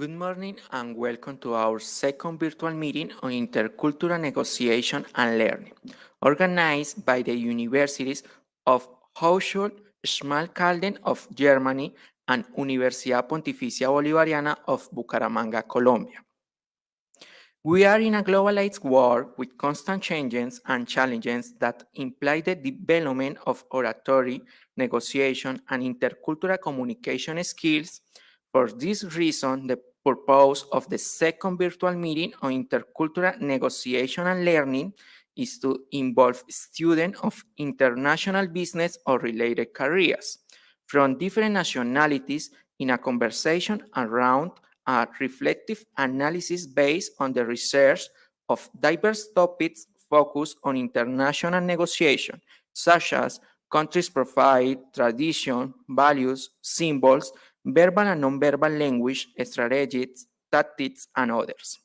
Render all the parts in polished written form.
Good morning and welcome to our second virtual meeting on intercultural negotiation and learning, organized by the universities of Hochschule Schmalkalden of Germany and Universidad Pontificia Bolivariana of Bucaramanga, Colombia. We are in a globalized world with constant changes and challenges that imply the development of oratory, negotiation, and intercultural communication skills. For this reason, the purpose of the second virtual meeting on intercultural negotiation and learning is to involve students of international business or related careers from different nationalities in a conversation around a reflective analysis based on the research of diverse topics focused on international negotiation, such as countries' profile, tradition, values, symbols, verbal and nonverbal language, strategies, tactics, and others.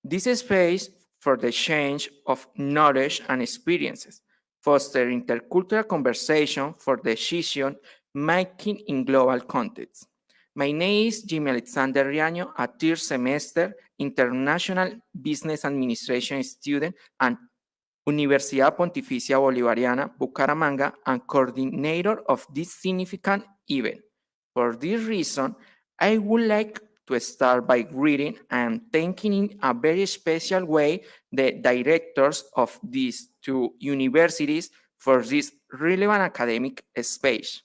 This is space for the exchange of knowledge and experiences, foster intercultural conversation for decision making in global context. My name is Jimmy Alexander Riaño, a third semester International Business Administration student and Universidad Pontificia Bolivariana, Bucaramanga, and coordinator of this significant event. For this reason, I would like to start by greeting and thanking in a very special way the directors of these two universities for this relevant academic space.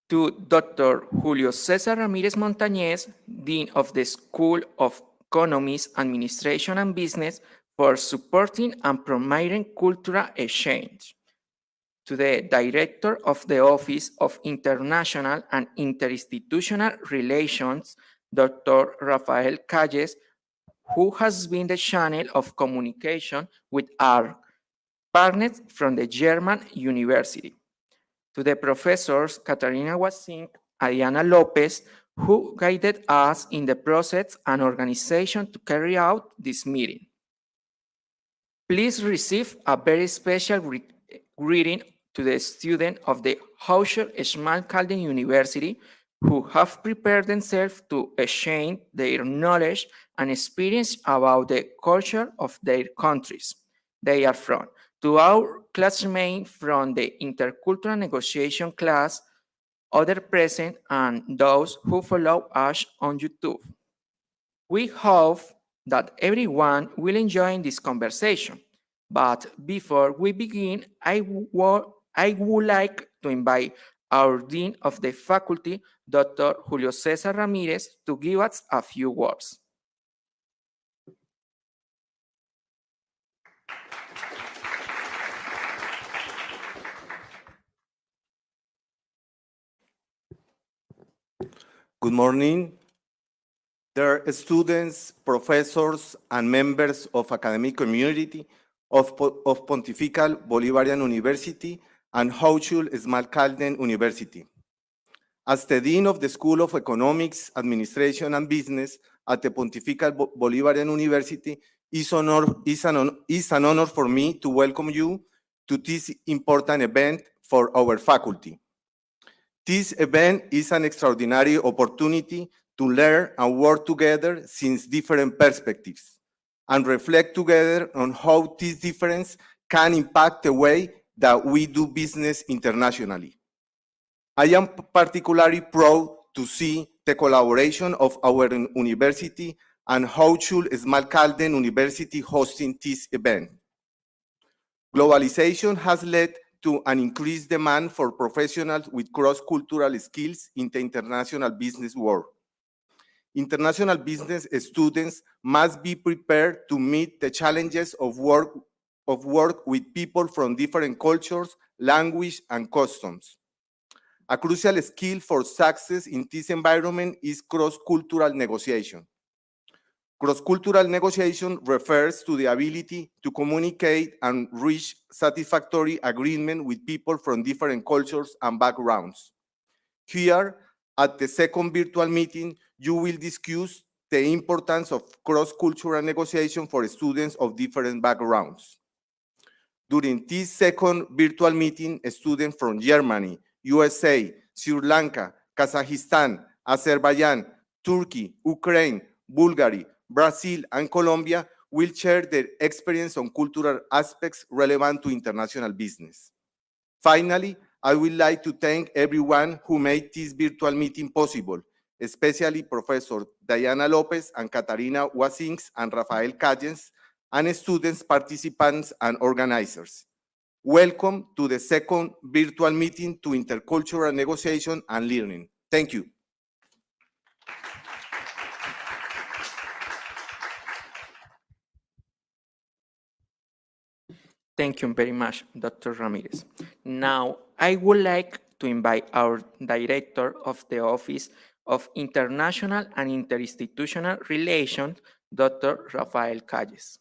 To Dr. Julio César Ramírez Montañez, Dean of the School of Economics, Administration and Business, for supporting and promoting cultural exchange. To the Director of the Office of International and Interinstitutional Relations, Dr. Rafael Calles, who has been the channel of communication with our partners from the German University. To the professors Catarina Wasink, Adriana Lopez, who guided us in the process and organization to carry out this meeting. Please receive a very special greeting to the students of the Hochschule Schmalkalden University who have prepared themselves to exchange their knowledge and experience about the culture of their countries they are from. To our classmates from the intercultural negotiation class, other present, and those who follow us on YouTube. We hope that everyone will enjoy this conversation. But before we begin, I would like to invite our Dean of the Faculty, Dr. Julio César Ramírez, to give us a few words. Good morning. Dear students, professors, and members of academic community of Pontifical Bolivarian University and Hochschule Schmalkalden University. As the Dean of the School of Economics, Administration, and Business at the Pontifical Bolivarian University, it's an honor for me to welcome you to this important event for our faculty. This event is an extraordinary opportunity to learn and work together since different perspectives and reflect together on how this difference can impact the way that we do business internationally. I am particularly proud to see the collaboration of our university and Hochschule Schmalkalden University hosting this event. Globalization has led to an increased demand for professionals with cross-cultural skills in the international business world. International business students must be prepared to meet the challenges of work with people from different cultures, language, and customs. A crucial skill for success in this environment is cross-cultural negotiation. Cross-cultural negotiation refers to the ability to communicate and reach satisfactory agreement with people from different cultures and backgrounds. Here, at the second virtual meeting, you will discuss the importance of cross-cultural negotiation for students of different backgrounds. During this second virtual meeting, students from Germany, USA, Sri Lanka, Kazakhstan, Azerbaijan, Turkey, Ukraine, Bulgaria, Brazil, and Colombia will share their experience on cultural aspects relevant to international business. Finally, I would like to thank everyone who made this virtual meeting possible, especially Professor Diana Lopez and Katarina Wasings and Rafael Calles, and students, participants, and organizers. Welcome to the second virtual meeting to Intercultural Negotiation and Learning. Thank you. Thank you very much, Dr. Ramirez. Now, I would like to invite our Director of the Office of International and Interinstitutional Relations, Dr. Rafael Calles.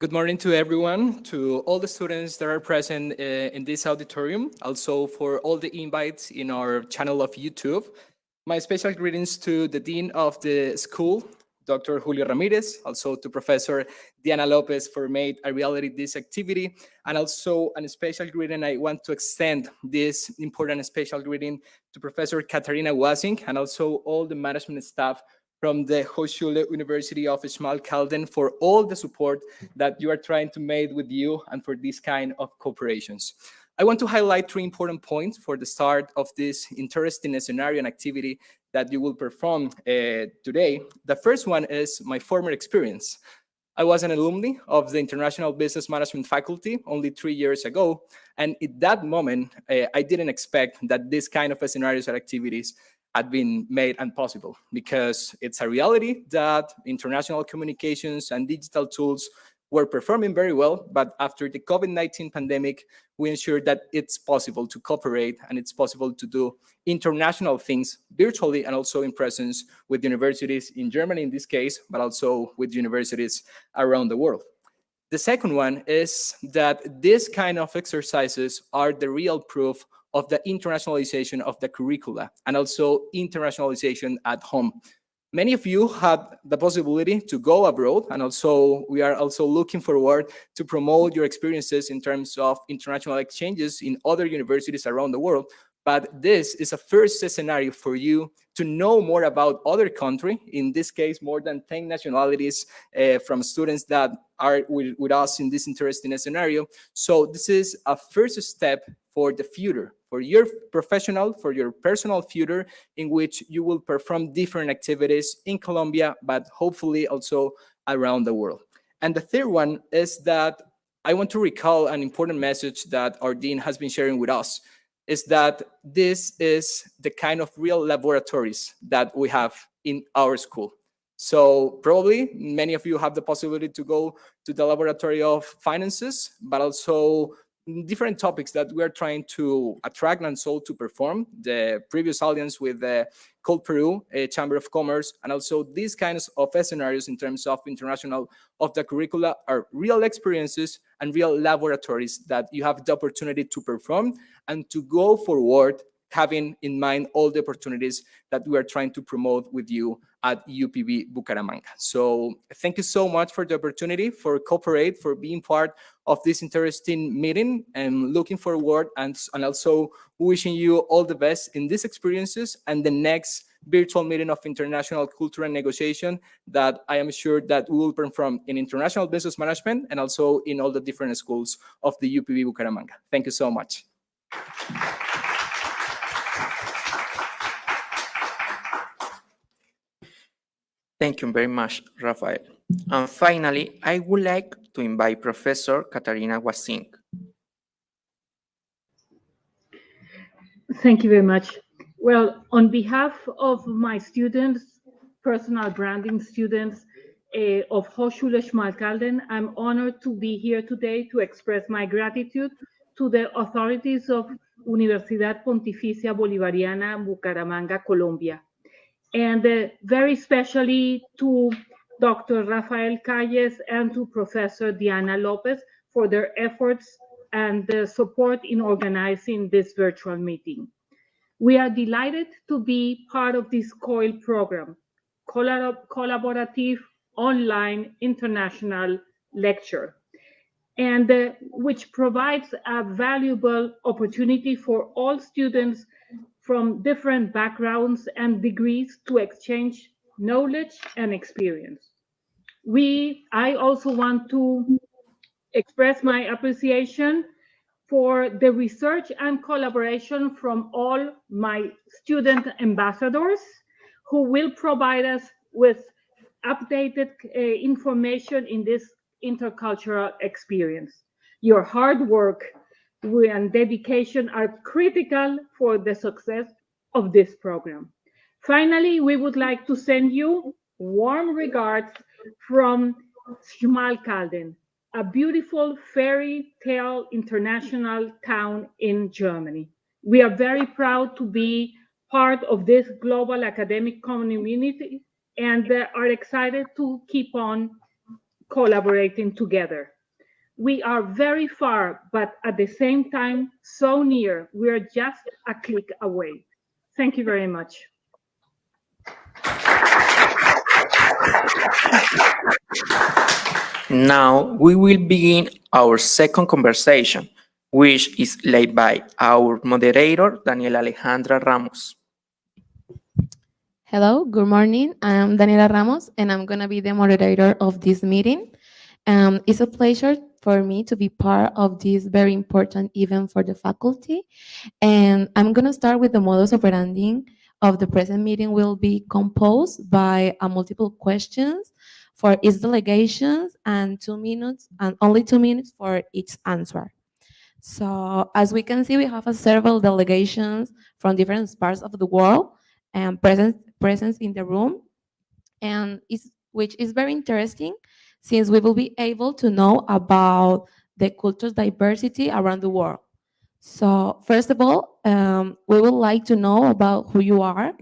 Good morning to everyone, to all the students that are present in this auditorium, also for all the invites in our channel of YouTube. My special greetings to the Dean of the school, Dr. Julio Ramirez, also to Professor Diana Lopez for made a reality this activity, and also a special greeting I want to extend this important special greeting to Professor Katarina Wasing and also all the management staff from the Hochschule University of Schmalkalden for all the support that you are trying to make with you and for this kind of cooperations. I want to highlight three important points for the start of this interesting scenario and activity that you will perform today. The first one is my former experience. I was an alumni of the International Business Management faculty only 3 years ago. And at that moment, I didn't expect that this kind of scenarios and activities had been made impossible because it's a reality that international communications and digital tools were performing very well, but after the COVID-19 pandemic, we ensured that it's possible to cooperate and it's possible to do international things virtually and also in presence with universities in Germany in this case, but also with universities around the world. The second one is that this kind of exercises are the real proof of the internationalization of the curricula and also internationalization at home. Many of you had the possibility to go abroad, and also we are also looking forward to promote your experiences in terms of international exchanges in other universities around the world. But this is a first scenario for you to know more about other country, in this case, more than 10 nationalities from students that are with us in this interesting scenario. So this is a first step for the future, for your professional, for your personal future, in which you will perform different activities in Colombia, but hopefully also around the world. And the third one is that I want to recall an important message that our dean has been sharing with us, is that this is the kind of real laboratories that we have in our school. So probably many of you have the possibility to go to the laboratory of finances, but also different topics that we are trying to attract and so to perform. The previous audience with the Cold Peru Chamber of Commerce, and also these kinds of scenarios in terms of international of the curricula are real experiences and real laboratories that you have the opportunity to perform and to go forward, having in mind all the opportunities that we are trying to promote with you at UPB Bucaramanga. So thank you so much for the opportunity, for cooperate, for being part of this interesting meeting, and looking forward and also wishing you all the best in these experiences and the next virtual meeting of international cultural negotiation that I am sure that we will perform in international business management and also in all the different schools of the UPB Bucaramanga. Thank you so much. Thank you very much, Rafael. And finally, I would like to invite Professor Katarina Wasing. Thank you very much. Well, on behalf of my students, personal branding students of Hochschule Schmalkalden, I'm honored to be here today to express my gratitude to the authorities of Universidad Pontificia Bolivariana Bucaramanga, Colombia, and very especially to Dr. Rafael Calles and to Professor Diana Lopez for their efforts and the support in organizing this virtual meeting. We are delighted to be part of this COIL program, Collaborative online international lecture, and which provides a valuable opportunity for all students from different backgrounds and degrees to exchange knowledge and experience. I also want to express my appreciation for the research and collaboration from all my student ambassadors who will provide us with updated information in this intercultural experience. Your hard work and dedication are critical for the success of this program. Finally, we would like to send you warm regards from Schmalkalden, a beautiful fairy tale international town in Germany. We are very proud to be part of this global academic community and are excited to keep on collaborating together. We are very far, but at the same time, so near. We are just a click away. Thank you very much. Now we will begin our second conversation, which is led by our moderator, Daniela Alejandra Ramos. Hello, good morning. I'm Daniela Ramos, and I'm going to be the moderator of this meeting. It's a pleasure for me to be part of this very important event for the faculty. And I'm going to start with the modus operandi of the present meeting will be composed by multiple questions for each delegations and 2 minutes, and only 2 minutes for each answer. So as we can see, we have several delegations from different parts of the world and presence in the room, and which is very interesting since we will be able to know about the cultural diversity around the world. So first of all, we would like to know about who you are.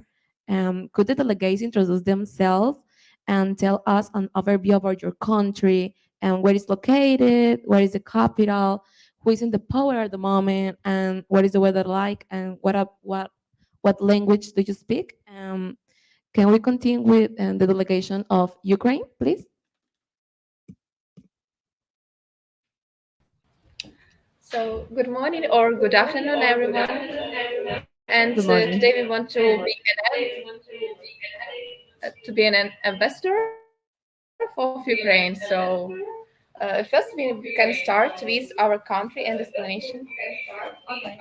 Could the delegates introduce themselves and tell us an overview about your country and where it's located, where is the capital, who is in the power at the moment, and what is the weather like, and what language do you speak? Can we continue with the delegation of Ukraine, please? So, good morning or good afternoon, everyone. And Good morning. today we want to be an ambassador of Ukraine. So, first we can start with our country and explanation. Okay.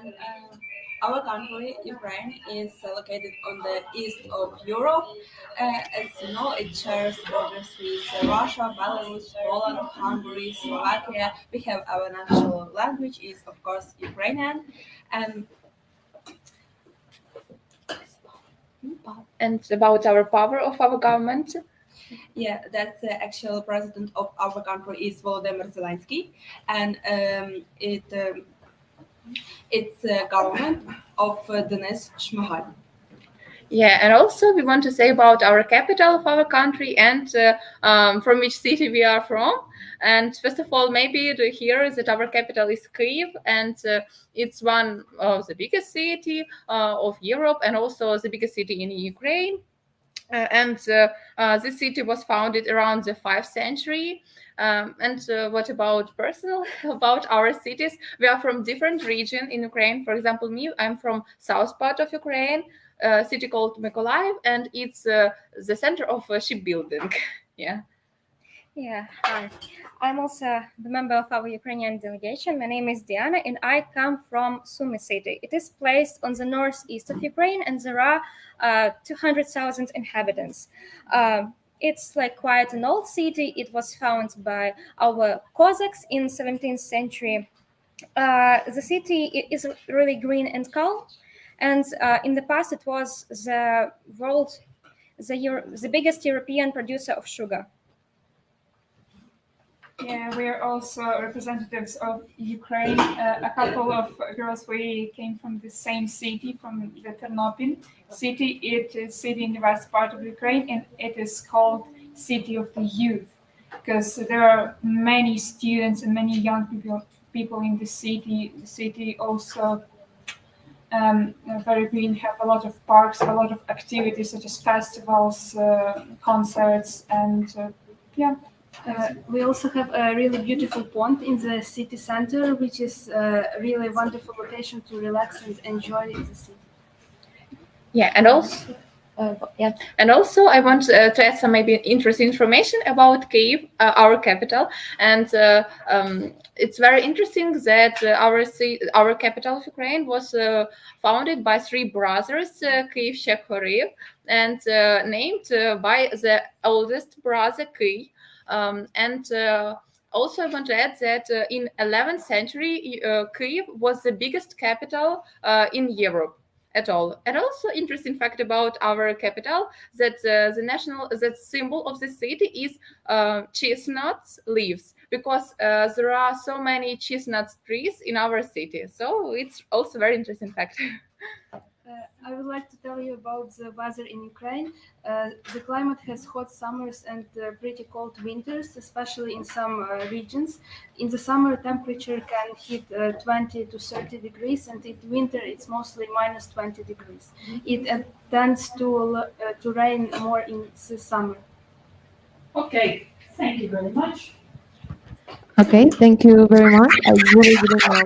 And our country, Ukraine, is located on the east of Europe. As you know, it shares borders with Russia, Belarus, Poland, Hungary, Slovakia. We have our national language is, of course, Ukrainian. And about our power of our government. Yeah, that's the actual president of our country is Volodymyr Zelensky, and it's a government of Denis Shmyhal. Yeah, and also we want to say about our capital of our country and from which city we are from. And first of all, maybe to hear that our capital is Kyiv, and it's one of the biggest city of Europe and also the biggest city in Ukraine. And this city was founded around the 5th century. And what about personal about our cities? We are from different region in Ukraine. For example, me, I'm from south part of Ukraine, a city called Mykolaiv, and it's the center of shipbuilding. Yeah. Yeah, hi. I'm also the member of our Ukrainian delegation. My name is Diana, and I come from Sumy city. It is placed on the northeast of Ukraine, and there are 200,000 inhabitants. It's like quite an old city. It was founded by our Cossacks in 17th century. The city is really green and calm, and in the past it was the biggest European producer of sugar. Yeah, we are also representatives of Ukraine. A couple of girls, we came from the same city, from the Ternopil city. It is city in the west part of Ukraine, and it is called City of the Youth because there are many students and many young people in the city. The city also very green, have a lot of parks, a lot of activities such as festivals, concerts, and yeah. We also have a really beautiful pond in the city center, which is a really wonderful location to relax and enjoy the city. Yeah, and also, and also I want to add some maybe interesting information about Kyiv, our capital, and it's very interesting that our capital of Ukraine was founded by three brothers, Kyiv, Shekoriv, and named by the oldest brother Kyiv, and. Also, I want to add that in 11th century, Kyiv was the biggest capital in Europe at all. And also interesting fact about our capital that that symbol of the city is chestnuts leaves because there are so many chestnut trees in our city. So it's also very interesting fact. I would like to tell you about the weather in Ukraine. The climate has hot summers and pretty cold winters, especially in some regions. In the summer, temperature can hit 20 to 30 degrees, and in winter, it's mostly minus 20 degrees. It tends to rain more in the summer. Okay, thank you very much. Okay, thank you very much. I really didn't know.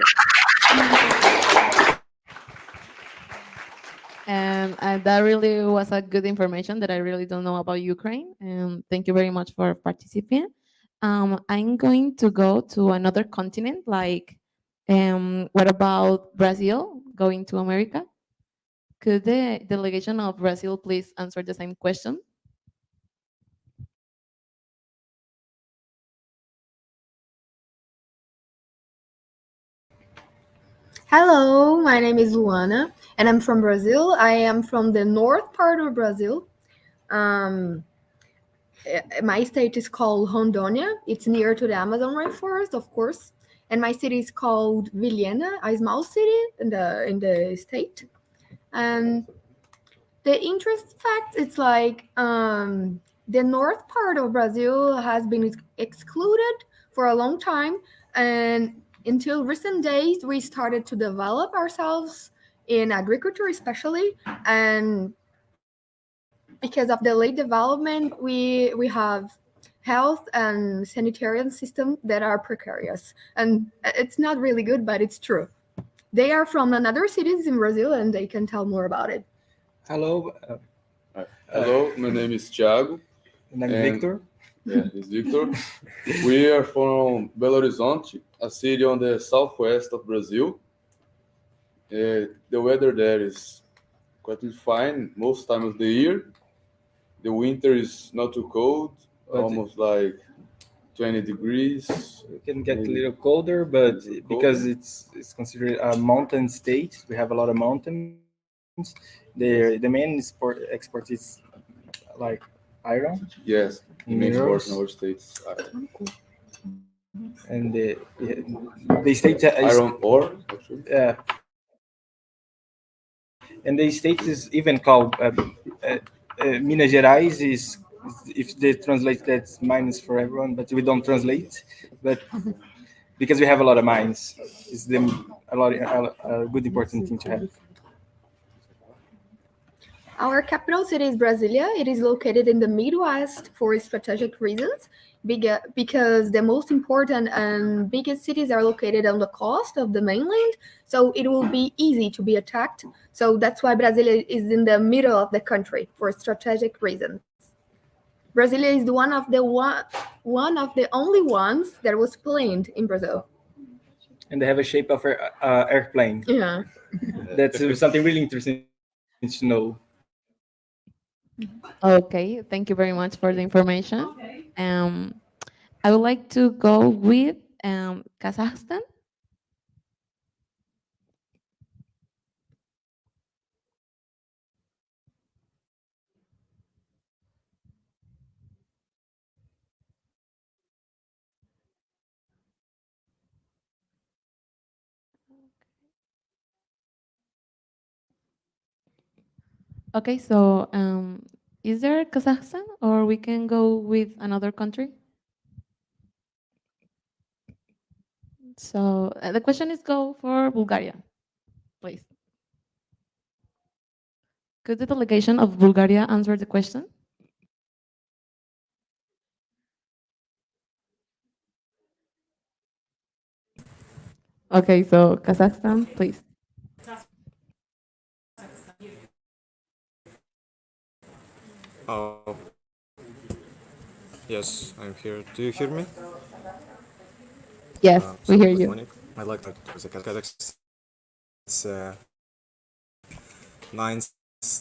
And that really was a good information that I really don't know about Ukraine. And thank you very much for participating. I'm going to go to another continent, like, what about Brazil going to America? Could the delegation of Brazil please answer the same question? Hello, my name is Luana, and I'm from Brazil. I am from the north part of Brazil. Um, my state is called Rondônia. It's near to the Amazon rainforest, of course. And my city is called Vilhena, a small city in the state. And the interest fact, it's like the north part of Brazil has been excluded for a long time, and until recent days, we started to develop ourselves in agriculture, especially, and because of the late development, we have health and sanitarian systems that are precarious, and it's not really good, but it's true. They are from another cities in Brazil, and they can tell more about it. Hello, Hello, my name is Thiago. and I'm And- Victor. Yeah, it's Victor. We are from Belo Horizonte, a city on the southwest of Brazil. The weather there is quite fine most time of the year. The winter is not too cold, But- almost like 20 degrees. It can get a Maybe. little colder, but Little because colder. it's considered a mountain state, we have a lot of mountains. The main export is like iron, Yes, the main Minerals. sport in our states and the state is iron ore, actually. and the state is even called Minas Gerais is if they translate that's mines for everyone, but we don't translate, but because we have a lot of mines, it's a good important thing to have. Our capital city is Brasilia. It is located in the Midwest for strategic reasons, because the most important and biggest cities are located on the coast of the mainland, so it will be easy to be attacked. So that's why Brasilia is in the middle of the country for strategic reasons. Brasilia is one of the only ones that was planned in Brazil. And they have a shape of an airplane. Yeah. That's something really interesting to know. Okay, thank you very much for the information. I would like to go with Kazakhstan. Okay, so is there Kazakhstan, or we can go with another country? So the question is go for Bulgaria, please. Could the delegation of Bulgaria answer the question? Okay, so Kazakhstan, please. Oh, yes, I'm here. Do you hear me? Yes, we hear Good you. morning. I'd like to the Kazakhstan. It's ninth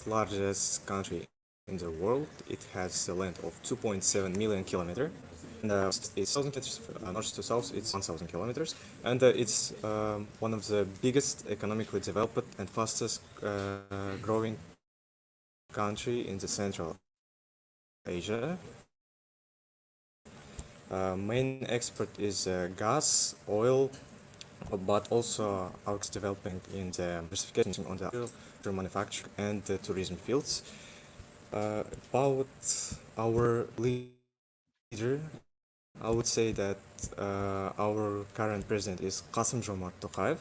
largest country in the world. It has a length of 2.7 million kilometers. And it's 1,000 kilometers north to south. It's 1,000 kilometers, and it's one of the biggest economically developed and fastest growing country in the Central Asia. Main export is gas, oil, but also our developing in the diversification on the agriculture, manufacturing and the tourism fields. About our leader, I would say that our current president is Qasem Jomart Tokayev.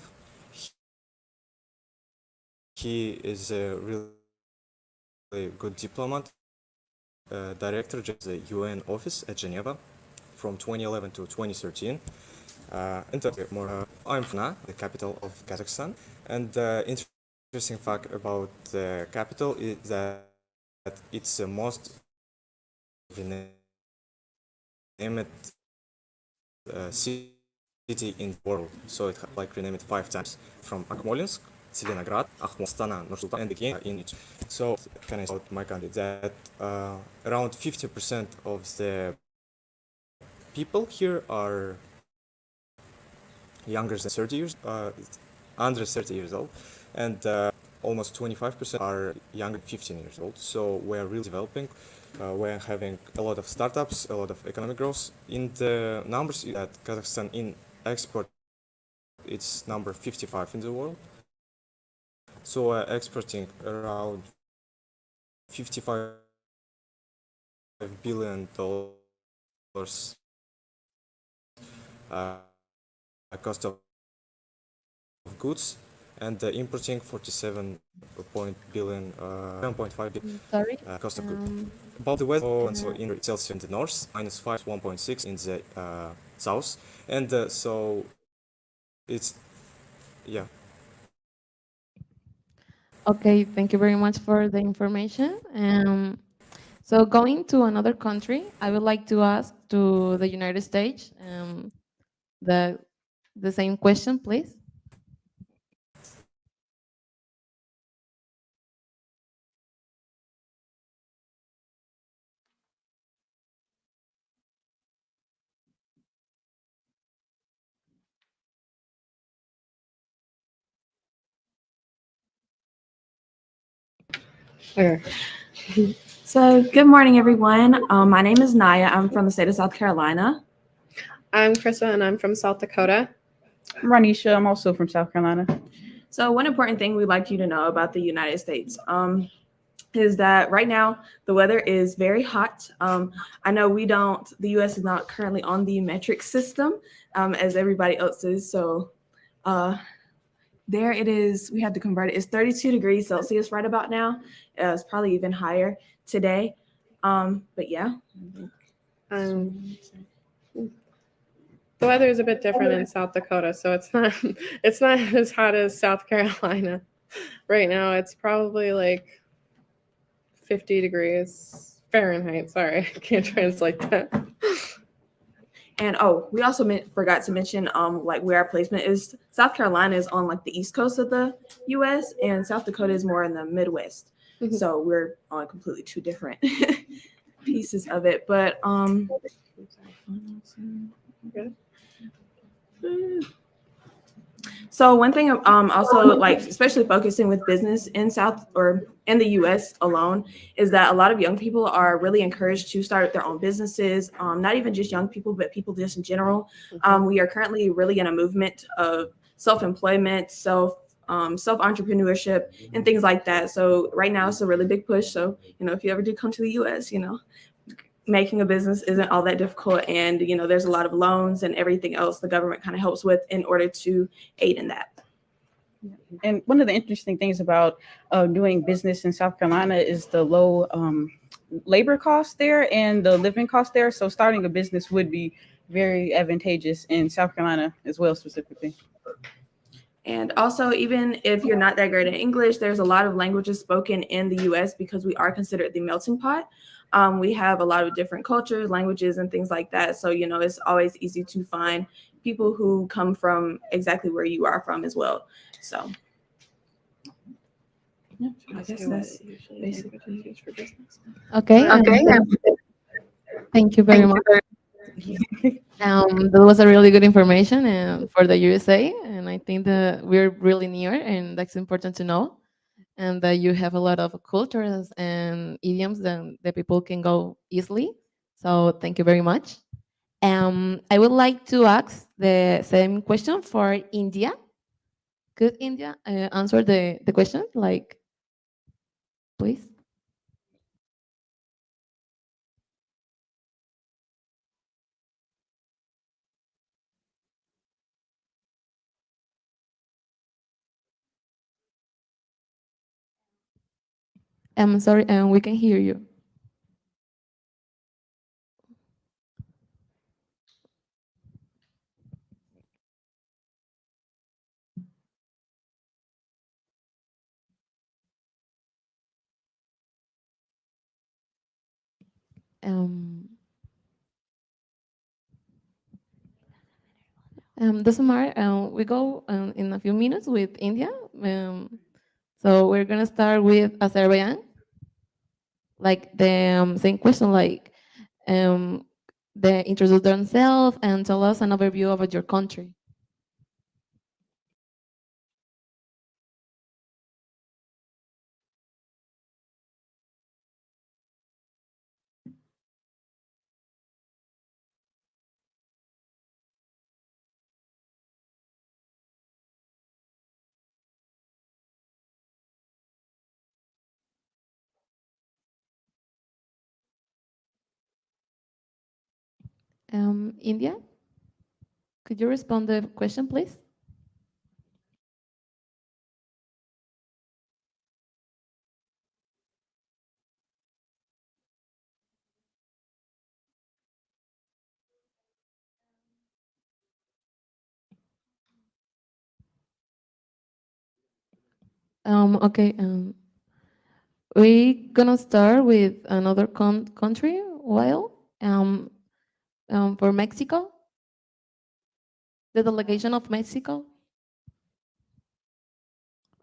He is a really good diplomat, director of the UN office at Geneva from 2011 to 2013. I'm from the capital of Kazakhstan, and the interesting fact about the capital is that it's the most renamed city in the world. So it like renamed 5 times from Akhmolinsk, Zelenograd, Astana, Nur-Sultan, and again in it. So can I say about my country that around 50% of the people here are younger than 30 years, under 30 years old, and almost 25% are younger than 15 years old. So we're really developing. We're having a lot of startups, a lot of economic growth. In the numbers that Kazakhstan in export, it's number 55 in the world. So we're exporting around $55 billion cost of goods, and importing 47.5 billion Sorry. cost of goods. About the weather, so in Celsius in the north, -5, 1.6 in the south, and so it's yeah. Okay, thank you very much for the information. So going to another country, I would like to ask to the United States the the same question, please. Okay. So, good morning, everyone. My name is Naya. I'm from the state of South Carolina. I'm Krista, and I'm from South Dakota. I'm Ranisha. I'm also from South Carolina. So, one important thing we'd like you to know about the United States is that right now the weather is very hot. I know the U.S. is not currently on the metric system as everybody else is. So, there it is. We had to convert it. It's 32 degrees Celsius right about now. It's probably even higher today. But yeah. The weather is a bit different in South Dakota, so it's not as hot as South Carolina. Right now, it's probably like 50 degrees Fahrenheit. Sorry, I can't translate that. And we also forgot to mention like where our placement is. South Carolina is on like the east coast of the U.S. and South Dakota is more in the Midwest. Mm-hmm. So we're on completely two different pieces of it. But so one thing also like especially focusing with business in the US alone is that a lot of young people are really encouraged to start their own businesses, not even just young people, but people just in general. We are currently really in a movement of self-employment, self-entrepreneurship and things like that. So right now it's a really big push. So, if you ever do come to the US, making a business isn't all that difficult. And, there's a lot of loans and everything else the government kind of helps with in order to aid in that. And one of the interesting things about doing business in South Carolina is the low labor cost there and the living cost there. So starting a business would be very advantageous in South Carolina as well, specifically. And also, even if you're not that great at English, there's a lot of languages spoken in the US because we are considered the melting pot. We have a lot of different cultures, languages, and things like that. So, it's always easy to find people who come from exactly where you are from as well. So, yeah, I guess that's basically for business. Okay. Thank you very much. That was a really good information for the USA, and I think that we're really near, and that's important to know, and that you have a lot of cultures and idioms that the people can go easily. So thank you very much. I would like to ask the same question for India. Could India answer the question, like, please? I'm sorry, we can hear you. Doesn't matter. We go in a few minutes with India. So we're gonna start with Azerbaijan. Like the same question, like they introduce themselves and tell us an overview about your country. India, could you respond the question, please? Okay. We're gonna start with another country. Well, for Mexico, the delegation of Mexico.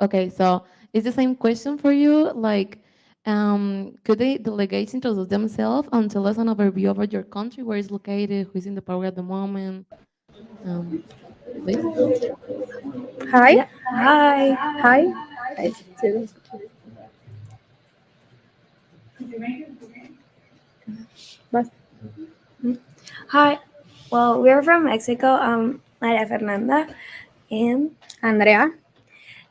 Okay, so it's the same question for you. Like, could the delegates introduce themselves and tell us an overview about your country, where it's located, who's in the power at the moment? Please. Hi. Yeah. Hi. Hi. But- Hi. Well, we're from Mexico. Maria Fernanda and Andrea.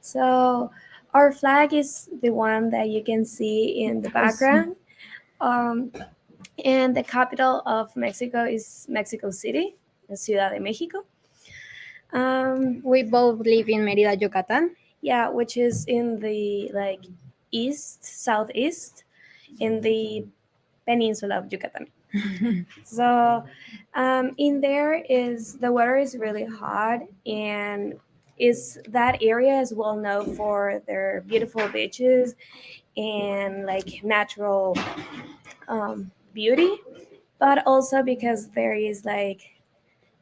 So our flag is the one that you can see in the background. And the capital of Mexico is Mexico City, the Ciudad de Mexico. We both live in Merida, Yucatan. Yeah, which is in the southeast, in the peninsula of Yucatan. So, in there is the weather is really hot, and is that area is well known for their beautiful beaches and like natural beauty, but also because there is like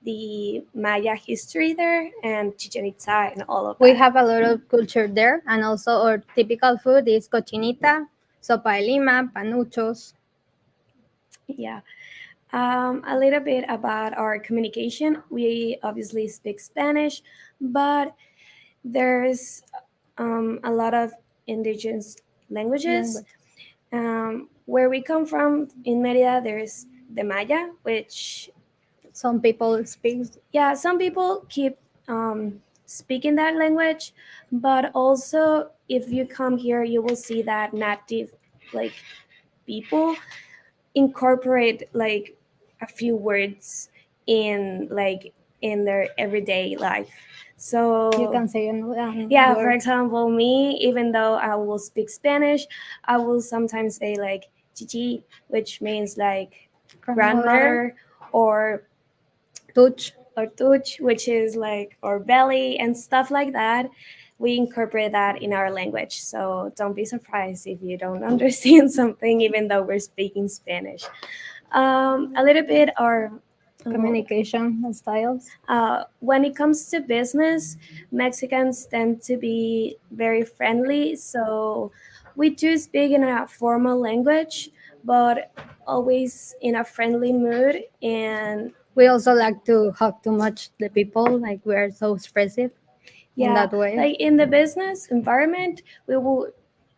the Maya history there and Chichen Itza and all of that. We have a lot of culture there, and also our typical food is cochinita, sopa de lima, panuchos. Yeah. A little bit about our communication. We obviously speak Spanish, but there's a lot of indigenous languages. Where we come from in Merida, there's the Maya, which some people speak. Yeah, some people keep speaking that language, but also if you come here, you will see that native like people incorporate like a few words in like in their everyday life. So You can say yeah, for word. example, me, even though I will speak Spanish, I will sometimes say like chichi, which means like grandmother, or tuch, which is like our belly and stuff like that. We incorporate that in our language. So don't be surprised if you don't understand something, even though we're speaking Spanish. A little bit our Communication styles. when it comes to business, Mexicans tend to be very friendly. So we do speak in a formal language, but always in a friendly mood. And We also like to hug too much the people, like we are so expressive in yeah, that way. like in the business environment, we will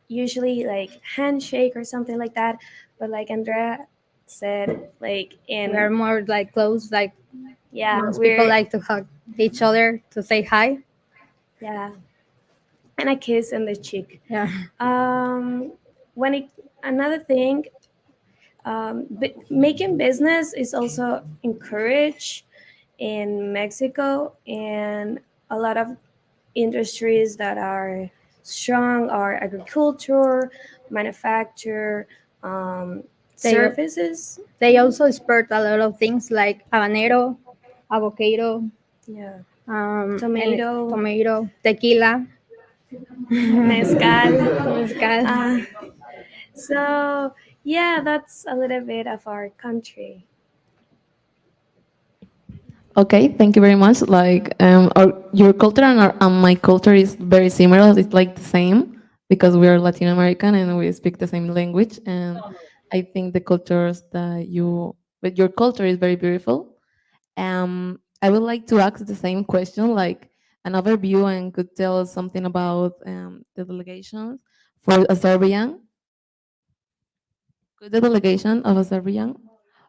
usually like handshake or something like that. But like Andrea said, like in We are more like close, like yeah, most people we're like to hug each other to say hi. yeah, and a kiss on the cheek. Yeah. When it another thing, making business is also encouraged in Mexico, and a lot of industries that are strong are agriculture, manufacture, They, services. they also export a lot of things like habanero, avocado, Yeah, and tomato, tomato, tequila, mezcal. mezcal. So yeah, that's a little bit of our country. Okay, thank you very much. Like, your culture and my culture is very similar. It's like the same because we are Latin American and we speak the same language. And I think the cultures but your culture is very beautiful. I would like to ask the same question, like an overview, and could tell us something about the delegations for Azerbaijan. Could the delegation of Azerbaijan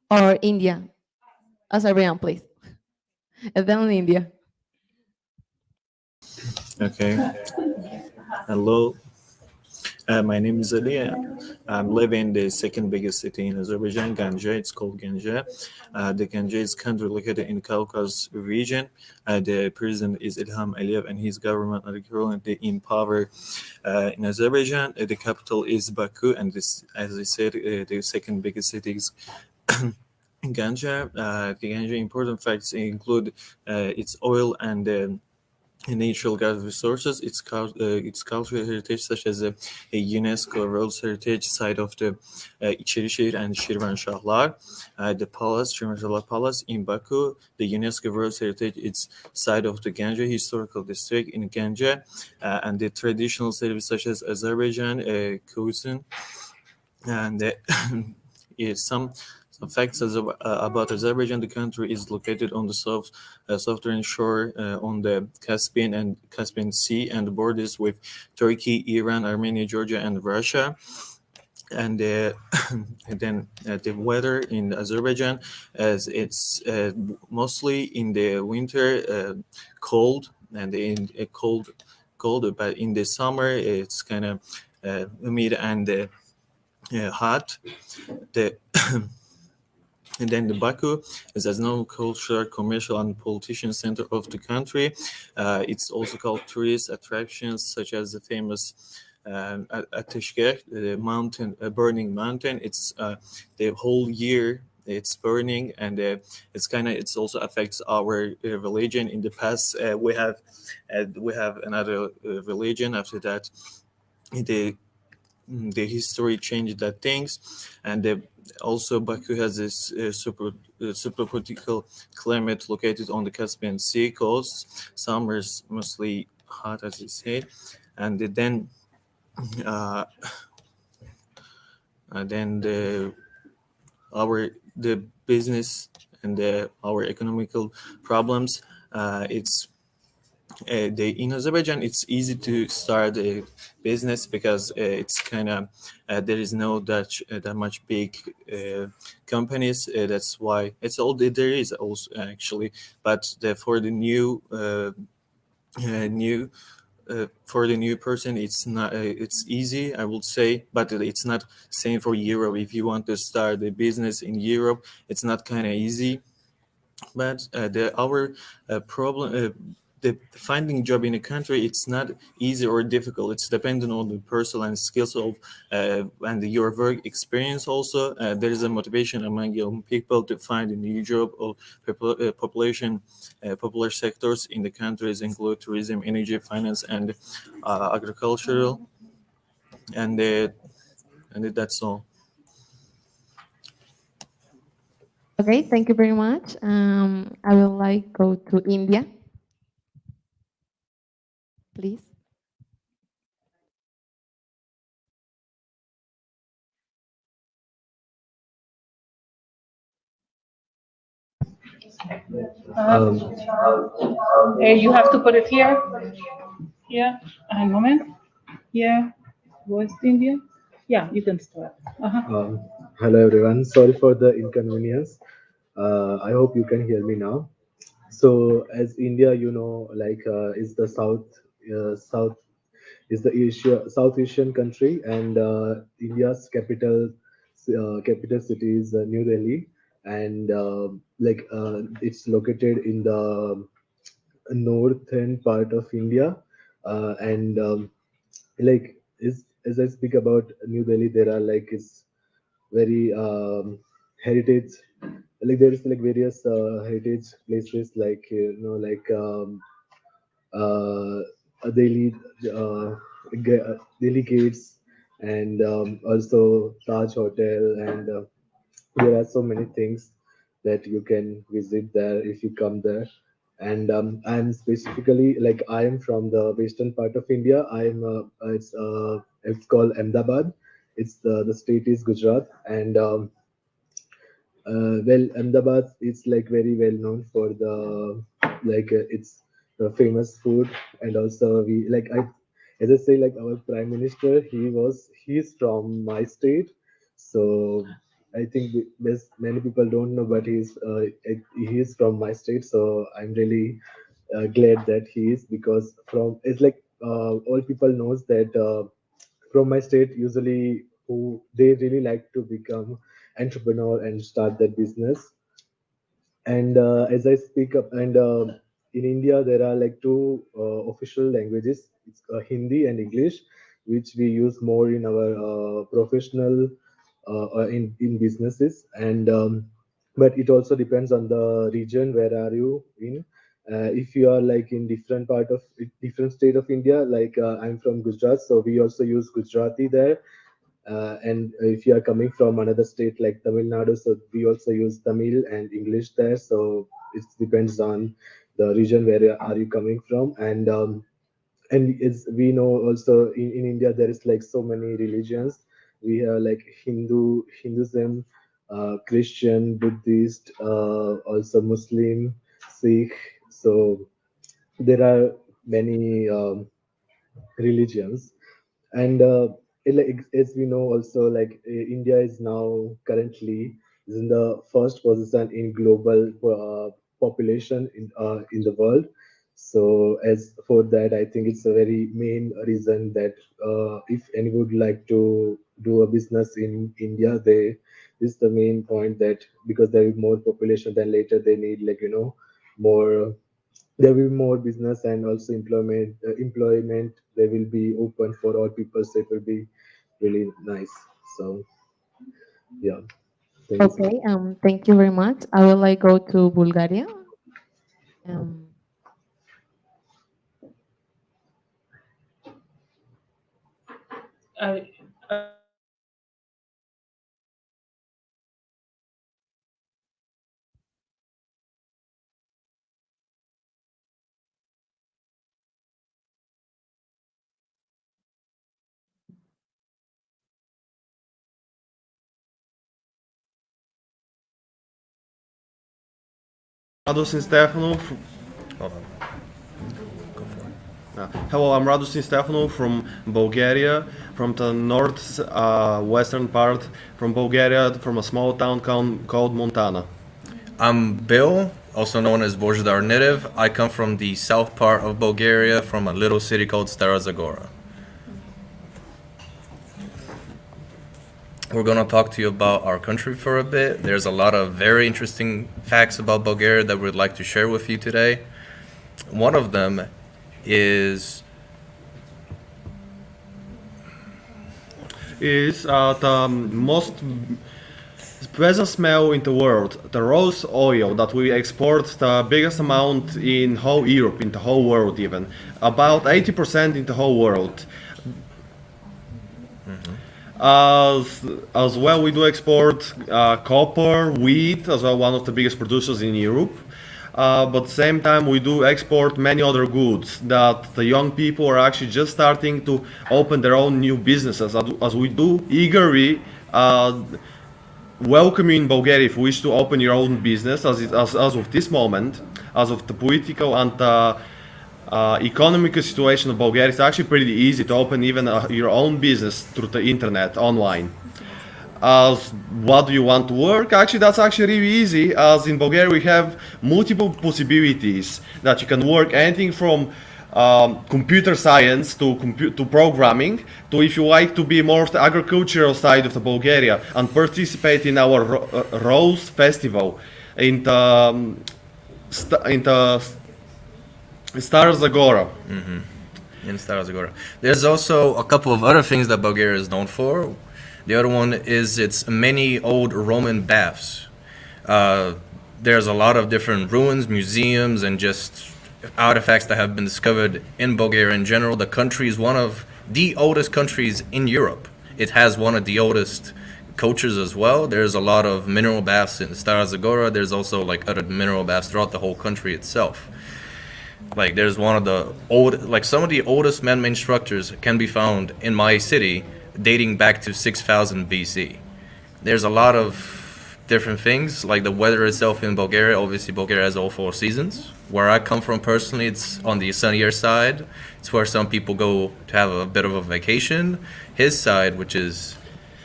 or India? Azerbaijan, please. And then India. Okay. Hello. My name is Ali. I'm living in the second biggest city in Azerbaijan, Ganja. It's called Ganja. The Ganja is country located in Caucasus region. The president is Ilham Aliyev, and his government are currently in power in Azerbaijan. The capital is Baku, and this, as I said, the second biggest city is Ganja. The Ganja important facts include its oil and natural gas resources, its cultural heritage, such as a UNESCO World Heritage Site of the İçerişehir and Şirvanşahlar, the palace, Şirvanşahlar Palace in Baku, the UNESCO World Heritage, its site of the Ganja Historical District in Ganja, and the traditional services such as Azerbaijan, cuisine, and some facts about Azerbaijan. The country is located on the southern shore on the Caspian Sea, and borders with Turkey, Iran, Armenia, Georgia, and Russia. And, and then the weather in Azerbaijan, as it's mostly in the winter cold, and in a cold, but in the summer it's kind of humid and hot. The And then the Baku is as known cultural, commercial, and politician center of the country. It's also called tourist attractions such as the famous Ateşkeh, the mountain, burning mountain. It's the whole year it's burning, and it's also affects our religion. In the past, we have another religion. After that, the history changed that things, and also Baku has this subtropical climate located on the Caspian Sea coast. Summers mostly hot, as you said, and uh, then the business and our economical problems. It's in Azerbaijan, it's easy to start a business because it's kind of there is no that much big companies. That's why it's all there is also actually, but for the new for the new person, it's not it's easy, I would say, but it's not same for Europe. If you want to start a business in Europe, it's not kind of easy. but our problem, the finding job in a country, it's not easy or difficult. It's dependent on the personal and skills of and your work experience. Also, there is a motivation among young people to find a new job or popular sectors in the countries include tourism, energy, finance, and agricultural, and that's all. Okay, thank you very much. I would like go to India, please. You have to put it here. Yeah. Un moment. Yeah. West India. Yeah, you can start. Hello everyone. Sorry for the inconvenience. I hope you can hear me now. So, as India, is the south is the South Asian country, and India's capital city is New Delhi, and it's located in the northern part of India, and as I speak about New Delhi, there are it's very heritage, there is various heritage places Delhi, Delhi gates, and also Taj Hotel, and there are so many things that you can visit there if you come there. And I'm specifically I am from the western part of India. It's called Ahmedabad. The state is Gujarat, and Ahmedabad is very well known for the its famous food, and also we as I say, our prime minister, he's from my state, so I think there's many people don't know, but he's from my state, so I'm really glad that he is, because from it's all people knows that from my state usually who they really like to become entrepreneur and start their business. And as I speak up, and in India there are two official languages. It's Hindi and English, which we use more in our professional in businesses. And but it also depends on the region where are you in. If you are in different state of India, I'm from Gujarat, so we also use Gujarati there. And if you are coming from another state like Tamil Nadu, so we also use Tamil and English there. So it depends on the region where are you coming from. And as we know also in India there is so many religions. We have Hinduism, Christian, Buddhist, also Muslim, Sikh. So there are many religions. And as we know also, India is now currently is in the first position in global population in the world. So as for that, I think it's a very main reason that if anyone would like to do a business in India, they this is the main point, that because there is more population, then later they need more, there will be more business, and also employment they will be open for all people, so it will be really nice. So yeah, thank you so much. Okay, thank you very much. I would like go to Bulgaria. Um, Uh, Radosin Stefano. Hold on. Go for it. Hello, I'm Radosin Stefano from Bulgaria, from the north western part from Bulgaria, from a small town called Montana. I'm Bill, also known as Božidar Nitiv. I come from the south part of Bulgaria, from a little city called Stara Zagora. We're going to talk to you about our country for a bit. There's a lot of very interesting facts about Bulgaria that we'd like to share with you today. One of them is the most pleasant smell in the world, the rose oil that we export the biggest amount in whole Europe, in the whole world even, about 80% in the whole world. As well, we do export copper, wheat, as well, one of the biggest producers in Europe. But at the same time, we do export many other goods that the young people are actually just starting to open their own new businesses. As we do eagerly welcome you in Bulgaria if you wish to open your own business, as of this moment, as of the political and economic situation of Bulgaria, it's actually pretty easy to open even your own business through the internet online. What do you want to work? Actually, that's actually really easy, as in Bulgaria we have multiple possibilities that you can work anything from computer science to programming, to if you like to be more of the agricultural side of the Bulgaria and participate in our Rose Festival in the Stara Zagora. In Stara Zagora. There's also a couple of other things that Bulgaria is known for. The other one is its many old Roman baths. There's a lot of different ruins, museums, and just artifacts that have been discovered in Bulgaria in general. The country is one of the oldest countries in Europe. It has one of the oldest cultures as well. There's a lot of mineral baths in Stara Zagora. There's also like other mineral baths throughout the whole country itself. Like there's one of the some of the oldest man-made structures can be found in my city, dating back to 6000 BC. There's a lot of different things, like the weather itself in Bulgaria. Obviously, Bulgaria has all 4 seasons. Where I come from personally, it's on the sunnier side. It's where some people go to have a bit of a vacation. His side, which is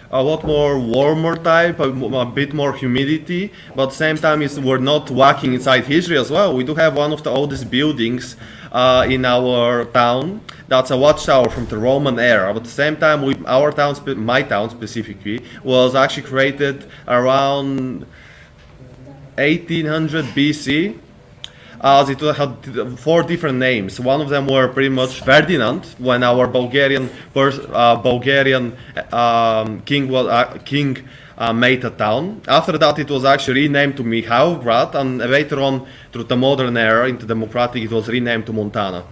a lot more warmer type, a bit more humidity, but at the same time we're not walking inside history as well. We do have one of the oldest buildings in our town. That's a watchtower from the Roman era. But at the same time, my town specifically, was actually created around 1800 BC. As it had 4 different names. One of them were pretty much Ferdinand, when our Bulgarian king made a town. After that, it was actually renamed to Mihailgrad, and later on, through the modern era, into democratic, it was renamed to Montana.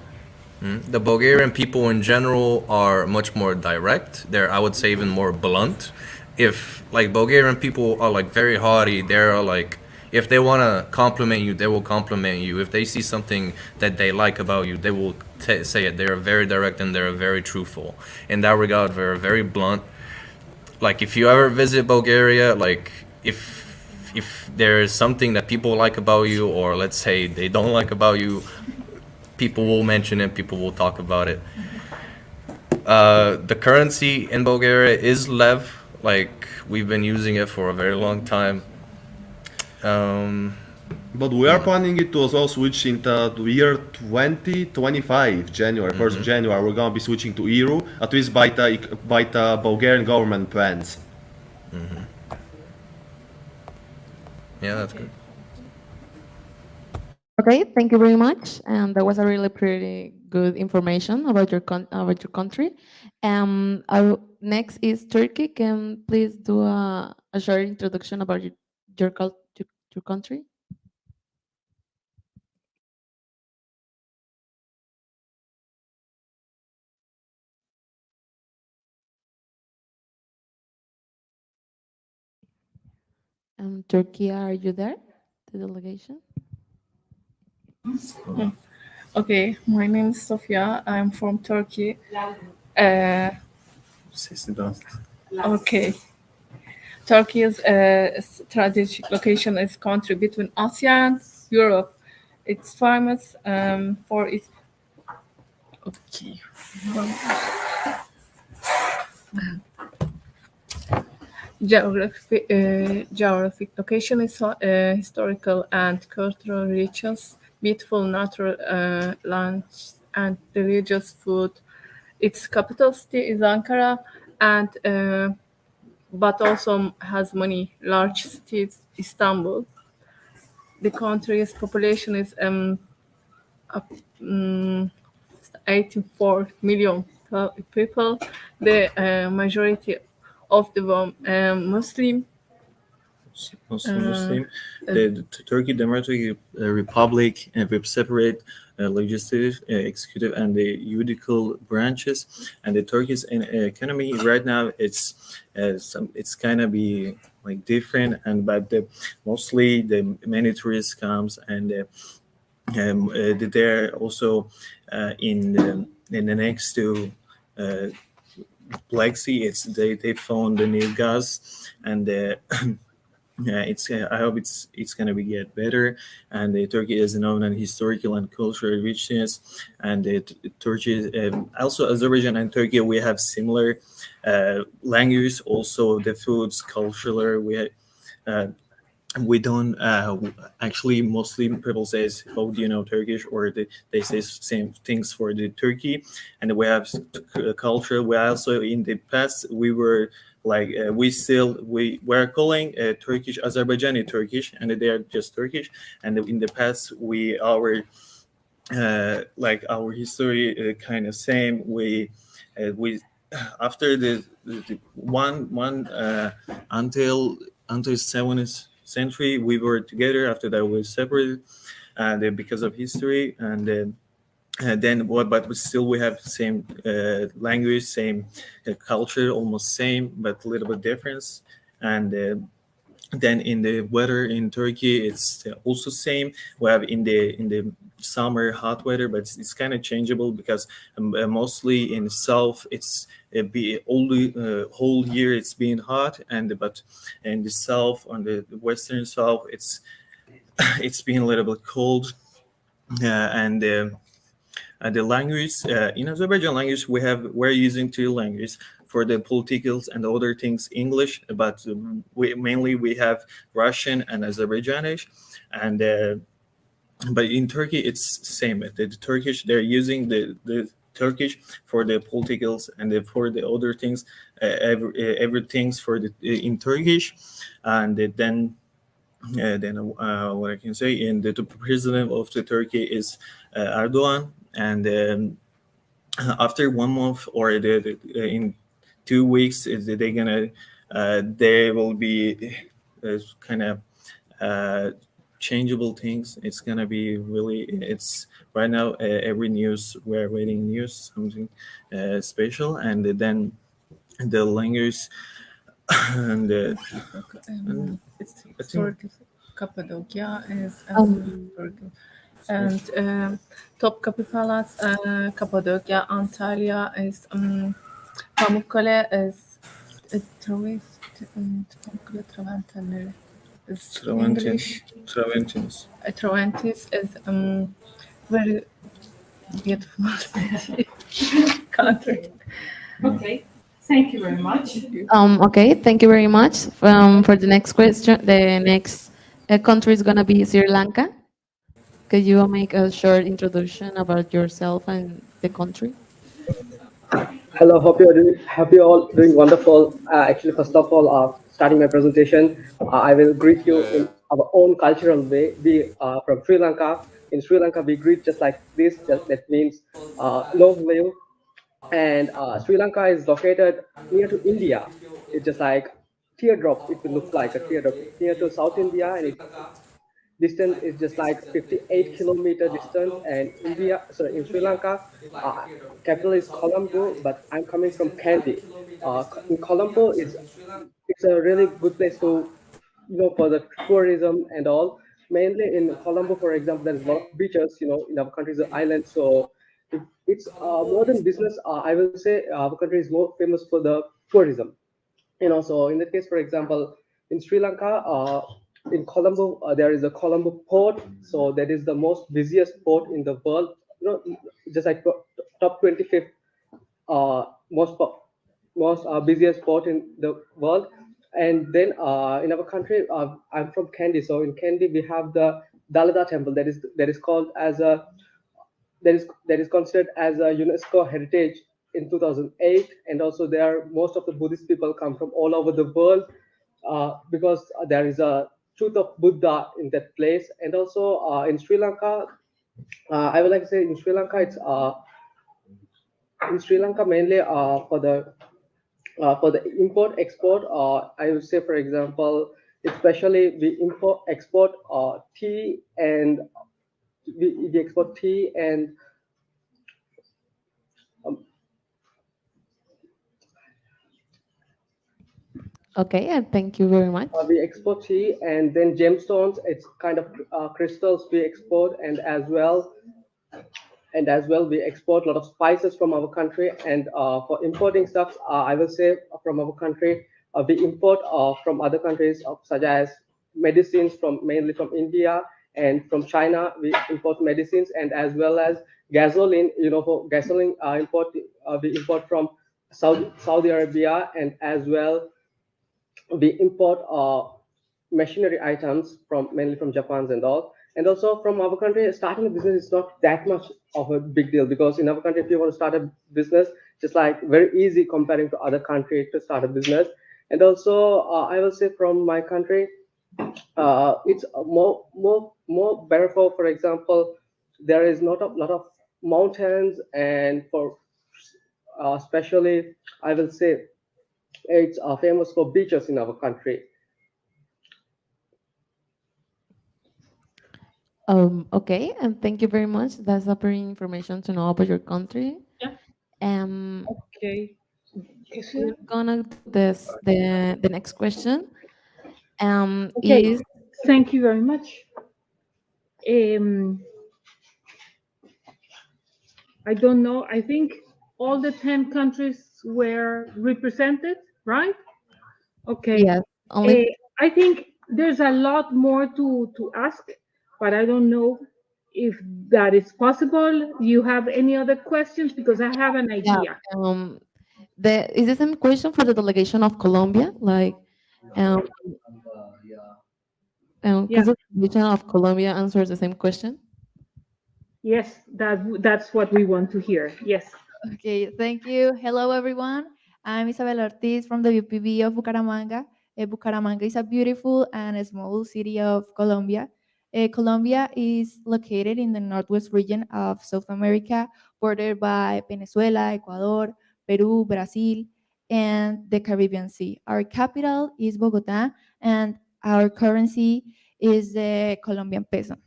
The Bulgarian people in general are much more direct. They're, I would say, even more blunt. If like Bulgarian people are like very haughty, they're like, if they want to compliment you, they will compliment you. If they see something that they like about you, they will say it. They're very direct and they're very truthful. In that regard, they're very blunt. Like if you ever visit Bulgaria, like if there is something that people like about you, or let's say they don't like about you, people will mention it. People will talk about it. The currency in Bulgaria is lev. Like we've been using it for a very long time. But we are planning it to also switch into the year 2025, January, 1st of January. We're going to be switching to euro, at least by the Bulgarian government plans. Yeah, that's good. Okay, thank you very much. And that was a really pretty good information about your country. Next is Turkey. Can please do a short introduction about your country? Turkey, are you there? The delegation? Okay, my name is Sofia. I'm from Turkey. Okay. Turkey's strategic location is country between Asia and Europe. It's famous for its geographic location is historical and cultural riches, beautiful natural lands, and religious food. Its capital city is Ankara, and but also has many large cities. Istanbul. The country's population is up, 84 million people. The majority of the Muslim. Muslim. Uh, The Turkey Democratic Republic with separate legislative, executive, and the judicial branches. And the Turkish economy right now it's kind of be like different, and but mostly the many tourists comes and they're also in the next to. Black Sea, they found the new gas, and yeah, it's. I hope it's gonna be get better. And Turkey is known and historical and cultural richness, and Turkey also Azerbaijan and Turkey we have similar language. Also, the foods, cultural. We don't actually mostly people says how do you know Turkish or they say same things for the Turkey, and we have culture. We also in the past we were like we were calling Turkish Azerbaijani Turkish, and they are just Turkish. And in the past like our history kind of same. We after the one until 7th century we were together. After that we separated, and because of history, and then what? But still, we have same language, same culture, almost same, but a little bit difference. And then in the weather in Turkey, it's also same. We have in the summer hot weather, but it's kind of changeable because mostly in the south it's be all the whole year it's being hot, and but in the south on the western south it's been a little bit cold, and the language in Azerbaijan language we're using two languages for the politicals and other things English, but we have Russian and Azerbaijani, and but in Turkey it's same. The Turkish they're using the Turkish for the politicals and for the other things, everything's for the in Turkish, and then what I can say in the president of the Turkey is Erdogan, and after 1 month or in 2 weeks they're gonna they will be kind of changeable things. It's gonna be really it's right now every news we're waiting news something special, and then the language and, I think Cappadocia is Um, Turkey. And Topkapi Palace, Cappadocia, Antalya is Pamukkale is Pamukkale Traventenleri is English. Traventins. Traventis is very beautiful city, country. Okay, thank you very much. Okay, thank you very much. For the next question, the next country is gonna be Sri Lanka. Could you make a short introduction about yourself and the country? Hello, hope you all doing wonderful. Actually, first of all, starting my presentation, I will greet you in our own cultural way. We from Sri Lanka. In Sri Lanka, we greet just like this. That means long live. And Sri Lanka is located near to India. It's just like teardrop. It will look like a teardrop near to South India, and its distance is just like 58-kilometer distance. And India, sorry, in Sri Lanka, uh, capital is Colombo, but I'm coming from Kandy. In Colombo, it's a really good place to for the tourism and all. Mainly in Colombo, for example, there's a lot of beaches. In our country is an island, so it's more than business. I will say our country is more famous for the tourism. So in that case, for example, in Sri Lanka, in Colombo, there is a Colombo port. So that is the most busiest port in the world. Just like top 25th most busiest port in the world. And then in our country, I'm from Kandy. So in Kandy, we have the Dalada temple that is called as a that is considered as a UNESCO heritage in 2008, and also there most of the Buddhist people come from all over the world because there is a truth of Buddha in that place. And also in Sri Lanka, I would like to say in Sri Lanka, it's in Sri Lanka mainly for the import export. I would say, for example, especially we import export tea, and we export tea and um, Okay, and thank you very much. we export tea, and then gemstones. It's kind of crystals we export, and as well we export a lot of spices from our country. And for importing stuff, I will say from our country, we import from other countries, such as medicines from mainly from India, and from China we import medicines, and as well as gasoline. For gasoline import, we import from Saudi Arabia, and as well we import machinery items from mainly from Japan and all. And also from our country, starting a business is not that much of a big deal, because in our country, if you want to start a business, just like very easy comparing to other country to start a business. And also, I will say from my country, it's more better for example, there is not a lot of mountains, and for especially, I will say it's famous for beaches in our country. Okay, and thank you very much. That's a very information to know about your country. Yeah. Um, Okay. we're gonna do the next question. Okay. Is Thank you very much. Um, I don't know. I think all the 10 countries were represented, right? Okay. yes, only I think there's a lot more to ask, but I don't know if that is possible. You have any other questions? Because I have an yeah. idea. The is the same question for the delegation of Colombia? Like, um, Yeah. could the delegation of Colombia answer the same question? Yes, that's what we want to hear. Yes. Okay, thank you. Hello, everyone. I'm Isabel Ortiz from the UPB of Bucaramanga. Bucaramanga is a beautiful and a small city of Colombia. Colombia is located in the northwest region of South America, bordered by Venezuela, Ecuador, Peru, Brazil, and the Caribbean Sea. Our capital is Bogota, and our currency is the Colombian peso.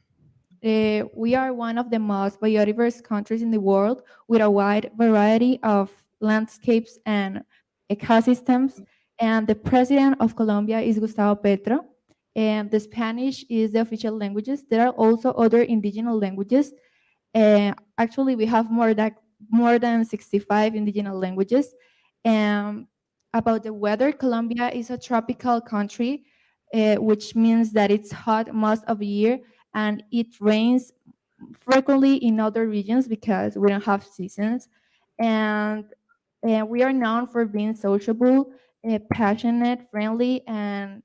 We are one of the most biodiverse countries in the world with a wide variety of landscapes and ecosystems. And the president of Colombia is Gustavo Petro. And the Spanish is the official languages. There are also other indigenous languages. Actually, we have more than 65 indigenous languages. About the weather, Colombia is a tropical country, which means that it's hot most of the year and it rains frequently in other regions because we don't have seasons. And we are known for being sociable, passionate, friendly, and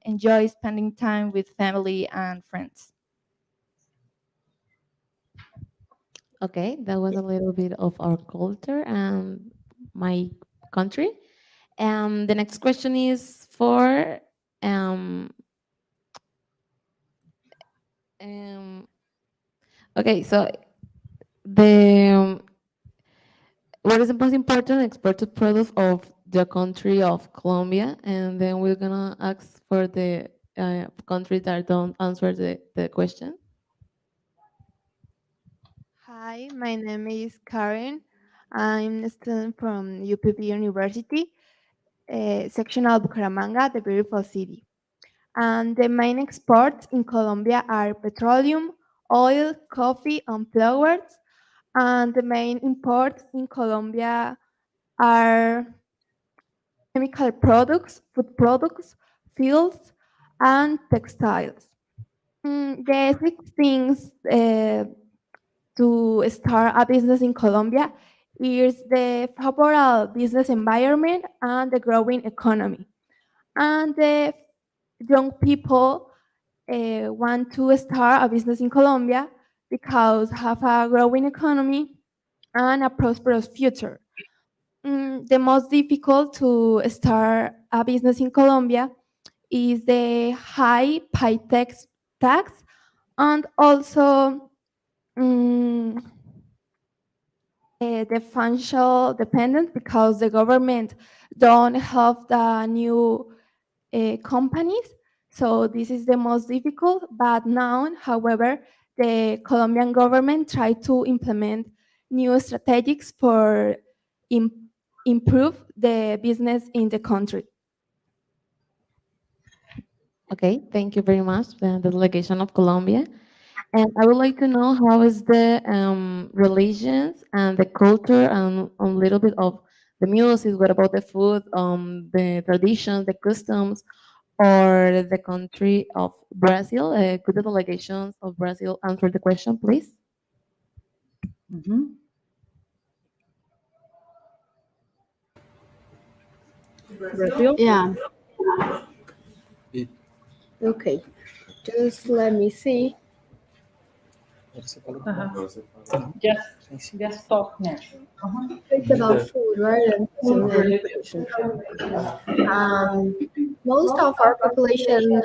enjoy spending time with family and friends. Okay, that was a little bit of our culture and my country. The next question is for um, um okay, so the what is the most important exported product of the country of Colombia? And then we're gonna ask for the countries that don't answer the question. Hi, my name is Karen. I'm a student from UPB University, section of Bucaramanga, the beautiful city. And the main exports in Colombia are petroleum, oil, coffee, and flowers. And the main imports in Colombia are chemical products, food products, fuels, and textiles. The six things to start a business in Colombia is the favorable business environment and the growing economy. And the young people want to start a business in Colombia because have a growing economy and a prosperous future. The most difficult to start a business in Colombia is the high pay tax and also mm, the financial dependence because the government don't have the new companies. So this is the most difficult. But now, however, the Colombian government try to implement new strategies for improve the business in the country. Okay, thank you very much, the delegation of Colombia. And I would like to know how is the religions and the culture and a little bit of the music, what about the food, the traditions, the customs, or the country of Brazil? Could the delegations of Brazil answer the question, please? Brazil? Yeah. Okay. Just let me see. Just talk now. It's about food, right? And religion. Most of our population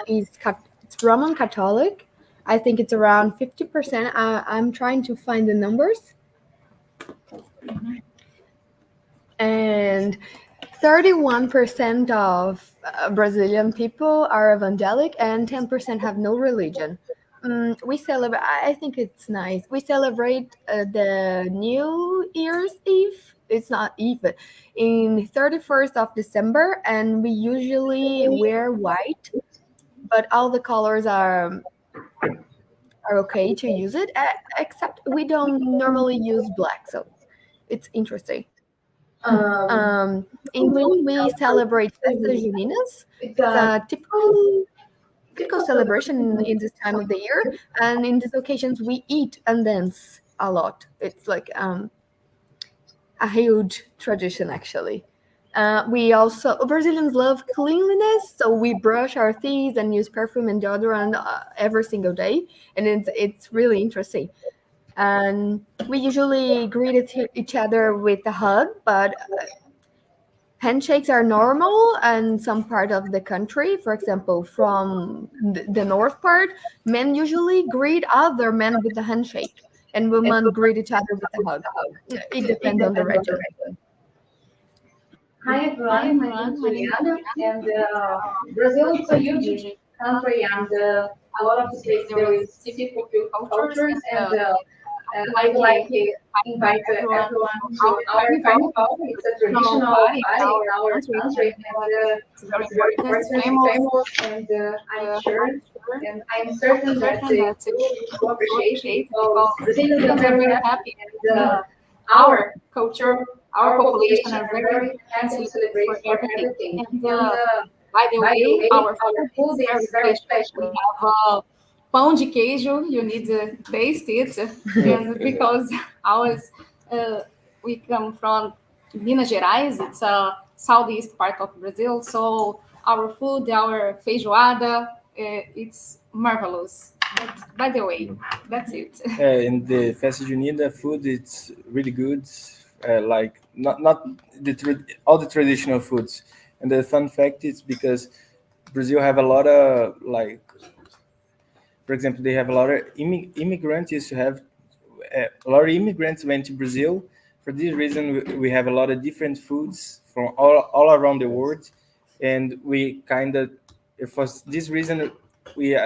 it's Roman Catholic. I think it's around 50%. I'm trying to find the numbers. And 31% of Brazilian people are evangelic, and 10% have no religion. We celebrate. I think it's nice. We celebrate the New Year's Eve. It's not Eve, but in 31st of December, and we usually wear white, but all the colors are okay to use it, except we don't normally use black. So it's interesting. In England, we celebrate Festas Juninas. It's a typical celebration in this time of the year, and in these occasions, we eat and dance a lot. It's like a huge tradition, actually. We also Brazilians love cleanliness, so we brush our teeth and use perfume and deodorant every single day, and it's really interesting. And we usually greet each other with a hug, but handshakes are normal in some part of the country. For example, from the north part, men usually greet other men with a handshake, and women greet each other with a hug. It depends on the region. Hi everyone, my name is Juliana, and Brazil is a huge country, and a lot of states there is different cultures, and I would like to invite everyone to our carnival. It's a traditional party in our country, and it's very important, famous, and I'm sure, and I'm certain that you will appreciate it because Brazilians are very happy, and our culture, our population are very happy to celebrate for everything. And by the way, our food is very special. We have pão de queijo. You need to taste it, and because ours, we come from Minas Gerais. It's a southeast part of Brazil. So our food, our feijoada, it's marvelous. But by the way, that's it. In the Festa Junina food, it's really good. Like not all the traditional foods. And the fun fact is because Brazil have a lot of like, for example, they have a lot of immigrants used to have a lot of immigrants went to Brazil. For this reason, we have a lot of different foods from all around the world, and we kind of, for this reason, we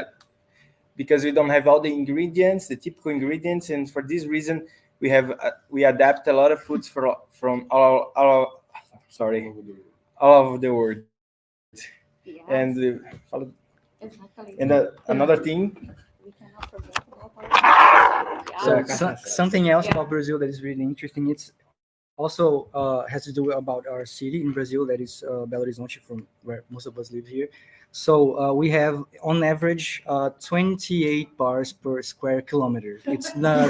because we don't have all the ingredients, the typical ingredients, and for this reason, we adapt a lot of foods from all over the world. Yes. And Exactly. and another thing. Something else about Brazil that is really interesting. It's also has to do about our city in Brazil, that is Belo Horizonte, from where most of us live here. So we have, on average, 28 bars per square kilometer. It's the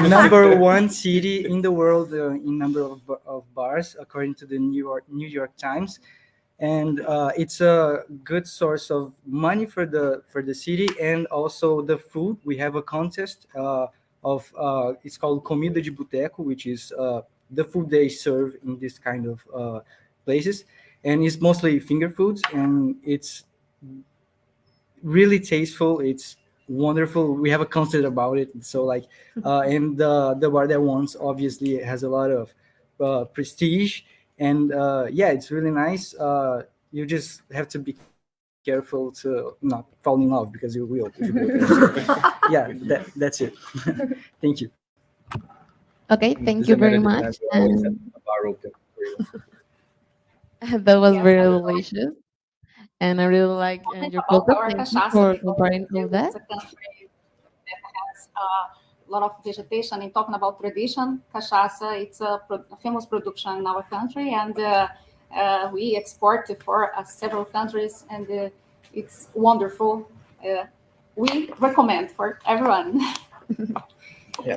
number one city in the world in number of bars, according to the New York Times. And it's a good source of money for the city, and also the food. We have a contest of it's called comida de boteco, which is the food they serve in this kind of places, and it's mostly finger foods, and it's really tasteful. It's wonderful. We have a concert about it. So like, and the bar that wants obviously has a lot of prestige, and yeah, it's really nice. You just have to be careful to not fall in love because you will if you go there. Yeah, that's it. Thank you. Okay, thank As you a very manager, much. I always have a bar open for you. That was very delicious, and I really like Talking your about culture. our Thank you cachaça, for because comparing all Brazil that. is a country that has a lot of vegetation. And talking about tradition, cachaça, it's a famous production in our country, and we export it for several countries, and it's wonderful. Uh, we recommend for everyone. Yeah.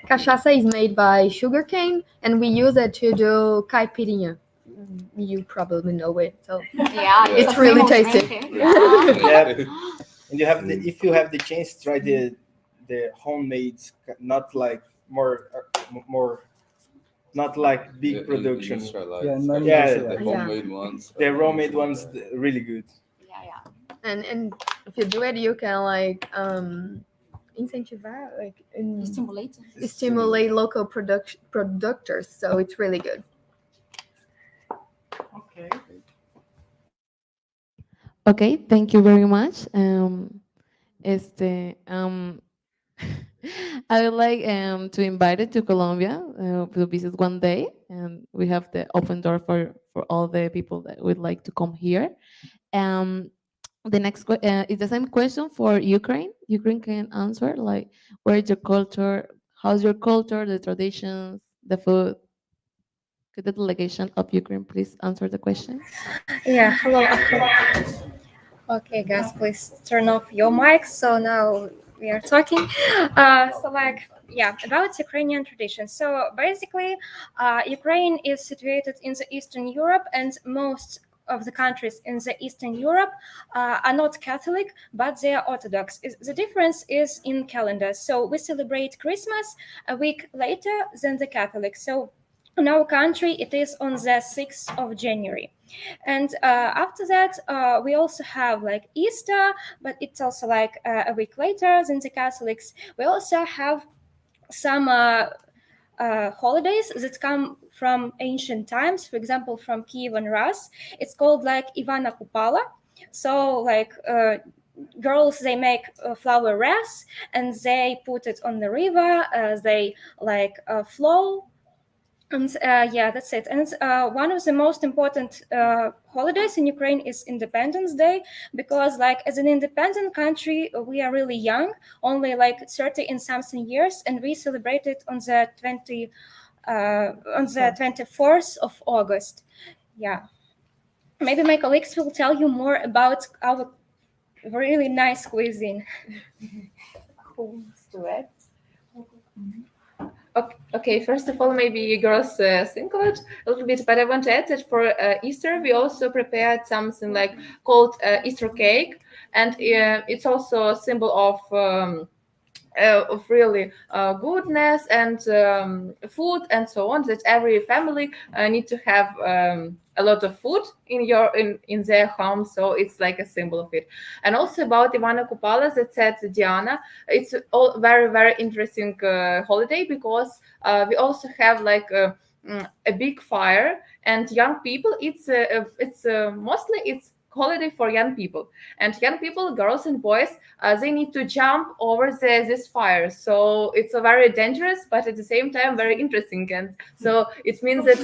Cachaça is made by sugarcane, and we use it to do caipirinha. You probably know it, so Yeah, it's a really famous tasty. drink. Yeah. And you have if you have the chance, try the homemade, not like more not like big production. Yeah, not Yeah, industrialized. The homemade ones. the homemade ones, really good. And if you do it, you can like incentivar, like stimulate local producers. So it's really good. Okay. Okay, thank you very much. I would like to invite you to Colombia to visit one day, and we have the open door for all the people that would like to come here. Um, the next is the same question for Ukraine. Ukraine can answer like, where is your culture? How's your culture? The traditions, the food. Could the delegation of Ukraine please answer the question? Yeah, hello. Okay, guys, please turn off your mics. So now we are talking. Yeah, about Ukrainian traditions. So basically, Ukraine is situated in the Eastern Europe, and most of the countries in the Eastern Europe are not Catholic, but they are Orthodox. The difference is in calendar. So we celebrate Christmas a week later than the Catholics. So in our country, it is on the 6th of January. And after that, we also have like Easter, but it's also like a week later than the Catholics. We also have some holidays that come from ancient times, for example, from Kiev and Rus. It's called like Ivana Kupala. So like girls, they make flower wreaths and they put it on the river. They like flow. And yeah, that's it. And one of the most important holidays in Ukraine is Independence Day, because like as an independent country, we are really young, only like 30 and something years, and we celebrate it on the 24th of August. Yeah. Maybe my colleagues will tell you more about our really nice cuisine. Who wants to add? Okay, first of all, maybe girls single it a little bit, but I want to add that for Easter, we also prepared something like called Easter cake, and it's also a symbol of really goodness and food and so on, that every family need to have a lot of food in their home, so it's like a symbol of it. And also about Ivana Kupala, that said Diana, it's all very, very interesting holiday, because we also have like a big fire, and young people, it's mostly it's holiday for young people, and young people, girls and boys, they need to jump over this fire. So it's a very dangerous, but at the same time very interesting. And so it means that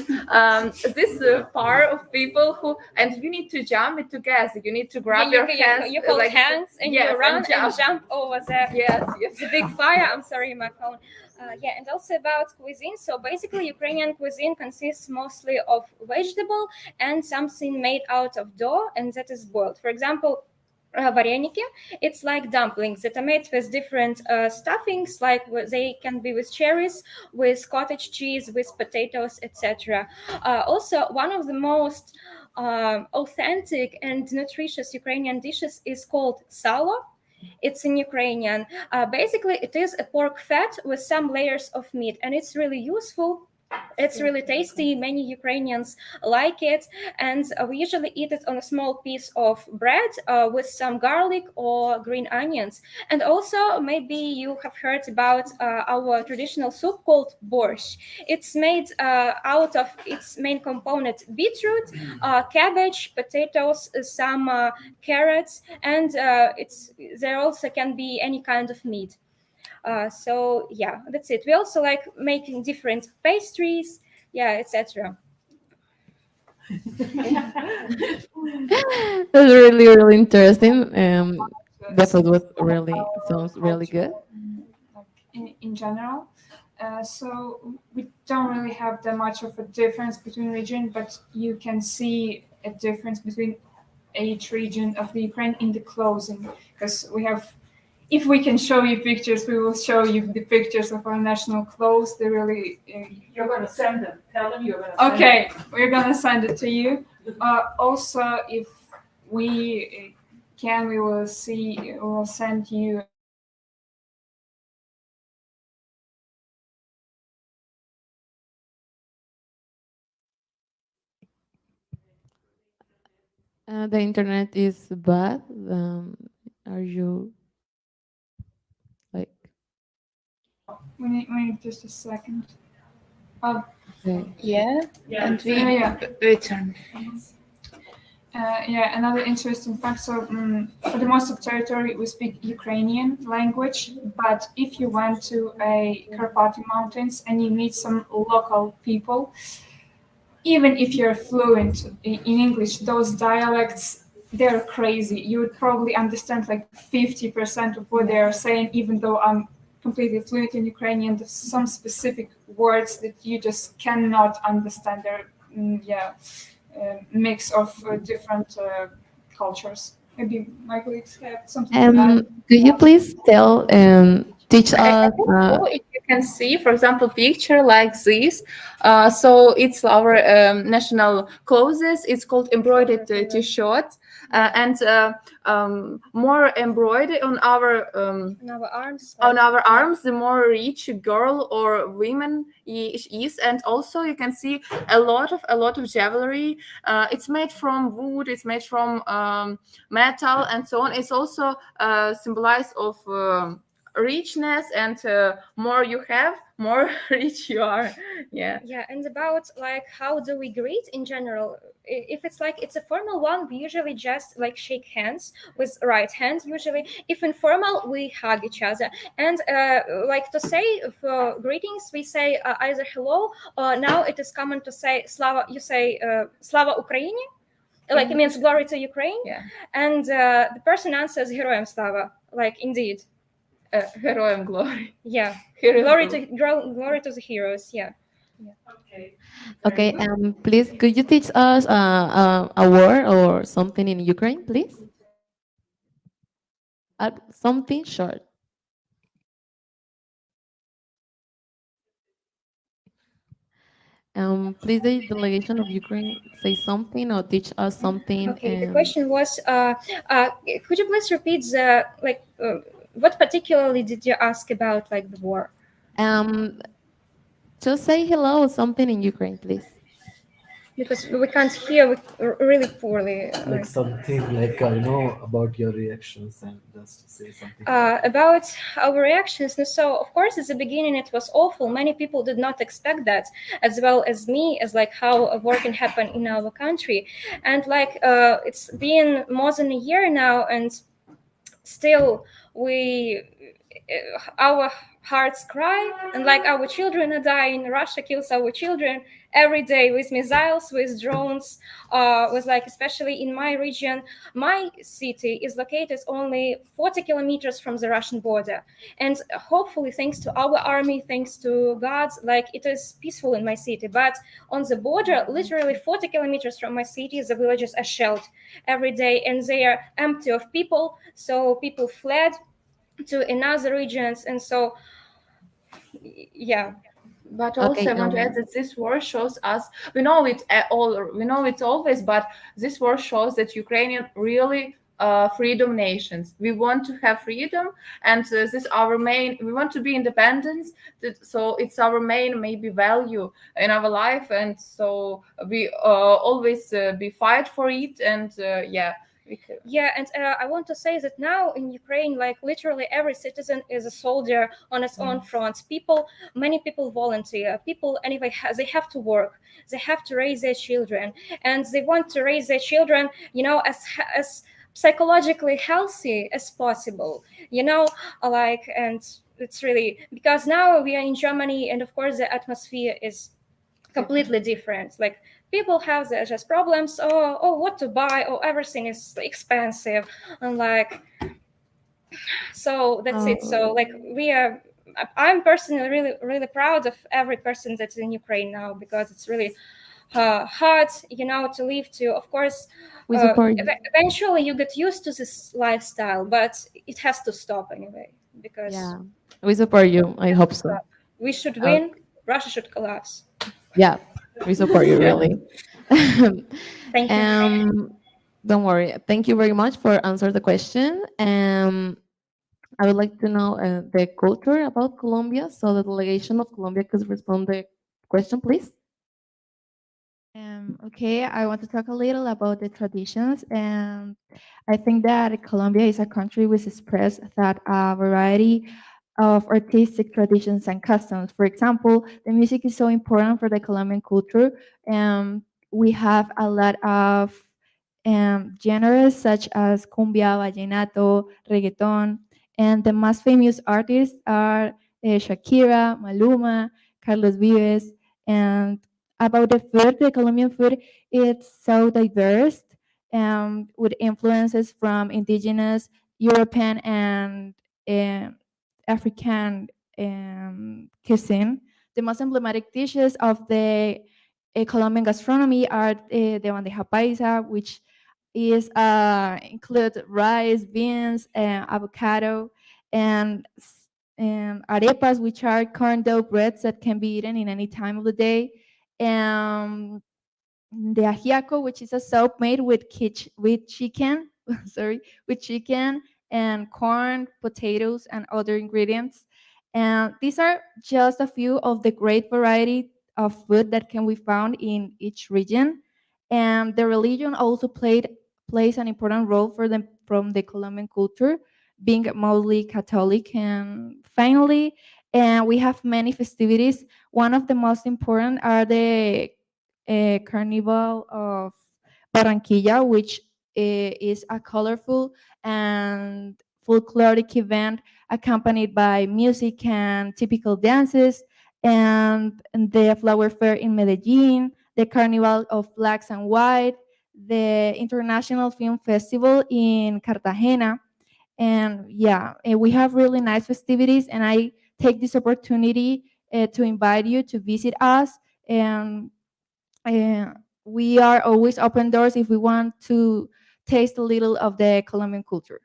this part of people who, and you need to jump it together. You need to grab your hands. You hold like, hands and yes, you run and jump over the big fire. I'm sorry, my phone. Yeah, and also about cuisine. So basically, Ukrainian cuisine consists mostly of vegetable and something made out of dough, and that is boiled. For example, vareniki, it's like dumplings that are made with different stuffings, like they can be with cherries, with cottage cheese, with potatoes, etc. Also, one of the most authentic and nutritious Ukrainian dishes is called salo. It's in Ukrainian. Basically, it is a pork fat with some layers of meat, and it's really useful. It's really tasty. Many Ukrainians like it, and we usually eat it on a small piece of bread with some garlic or green onions. And also, maybe you have heard about our traditional soup called borscht. It's made out of its main component beetroot, cabbage, potatoes, some carrots, and there also can be any kind of meat. So yeah, that's it. We also like making different pastries, yeah, etc. That's really, really interesting. The food was really sounds really good. Like in general. So we don't really have that much of a difference between region, but you can see a difference between each region of the Ukraine in the clothing, because we have. If we can show you pictures, we will show you the pictures of our national clothes. They really. You're going to send them. Tell them you're going to send Okay, them. we're gonna send it to you. Also, if we can, we will see. We will send you. The internet is bad. Are you like? We need just a second. Okay. Yeah, and we yeah. return. Yeah, another interesting fact. So, for the most of territory, we speak Ukrainian language. But if you went to a Carpathy Mountains and you meet some local people, even if you're fluent in English, those dialects, they're crazy. You would probably understand like 50% of what they are saying, even though I'm completely fluent in Ukrainian. There's some specific words that you just cannot understand. They're, mix of different cultures. Maybe my colleagues have something to add. Could you please teach I us? don't know if you can see, for example, picture like this. So it's our national clothes. It's called embroidered t-shirt, and more embroidery on our arms. On our arms, the more rich girl or women is, and also you can see a lot of jewelry. It's made from wood. It's made from metal and so on. It's also symbolized of. Richness, and more you have, more rich you are. Yeah, and about like how do we greet in general? If it's like it's a formal one, we usually just like shake hands with right hand usually. If informal, we hug each other. And like to say for greetings, we say either hello, or now it is common to say slava. You say slava Ukraini, like it means glory to Ukraine. Yeah. And the person answers Героям слава, like indeed. Heroem glory. Yeah. Heroes Glory to the heroes. Yeah. Okay. Please, could you teach us a word or something in Ukraine, please? Something short. Please, the delegation of Ukraine say something or teach us something. Okay. The question was, could you please repeat the like? What particularly did you ask about, like the war? Just say hello or something in Ukraine, please. Because we can't hear really poorly. Like something like about your reactions and just to say something. About our reactions. And so, of course, at the beginning it was awful. Many people did not expect that, as well as me, as like how a war can happen in our country. And like it's been more than a year now, and still our hearts cry, and like our children are dying. Russia kills our children every day with missiles, with drones, with like, especially in my region. My city is located only 40 kilometers from the Russian border, and hopefully thanks to our army, thanks to God, like it is peaceful in my city. But on the border, literally 40 kilometers from my city, the villages are shelled every day, and they are empty of people. So people fled to another regions, and so yeah. But also, I want to add that this war shows us, we know it always, but this war shows that Ukrainian really freedom nations. We want to have freedom, and this is our main. We want to be independent. So it's our main maybe value in our life, and so we always be fight for it. And yeah. Yeah, and I want to say that now in Ukraine, like literally every citizen is a soldier on its own front. Many people volunteer. People anyway, they have to work. They have to raise their children, and they want to raise their children, as psychologically healthy as possible. And it's really because now we are in Germany, and of course the atmosphere is completely different. Like people have their just problems. Oh, what to buy? Oh, everything is expensive, and so that's it. So I'm personally really really proud of every person that's in Ukraine now, because it's really hard, to live to. Of course, We support you. eventually you get used to this lifestyle, but it has to stop anyway, because Yeah, we support you. I hope so. we should win. Russia should collapse. Yeah, we support you Yeah. really. Thank you. Don't worry. Thank you very much for answering the question. I would like to know the culture about Colombia, so the delegation of Colombia could respond the question, please. Okay, I want to talk a little about the traditions, and I think that Colombia is a country which express that a variety of artistic traditions and customs. For example, the music is so important for the Colombian culture, and we have a lot of genres such as cumbia, vallenato, reggaeton, and the most famous artists are Shakira, Maluma, Carlos Vives, and about the food, the Colombian food, it's so diverse, with influences from indigenous, European, and um, African cuisine. The most emblematic dishes of the Colombian gastronomy are the bandeja paisa, which is include rice, beans, avocado, and arepas, which are corn dough breads that can be eaten in any time of the day. Um, the ajiaco, which is a soup made with with chicken, sorry, with chicken and corn, potatoes, and other ingredients. And these are just a few of the great variety of food that can be found in each region. And the religion also plays an important role for them from the Colombian culture, being mostly Catholic. And finally, we have many festivities. One of the most important are the Carnival of Barranquilla, which is a colorful and folkloric event accompanied by music and typical dances, and the flower fair in Medellin, the Carnival of Blacks and White, the International Film Festival in Cartagena. And yeah, we have really nice festivities, and I take this opportunity to invite you to visit us. And uh, we are always open doors if we want to taste a little of the Colombian culture.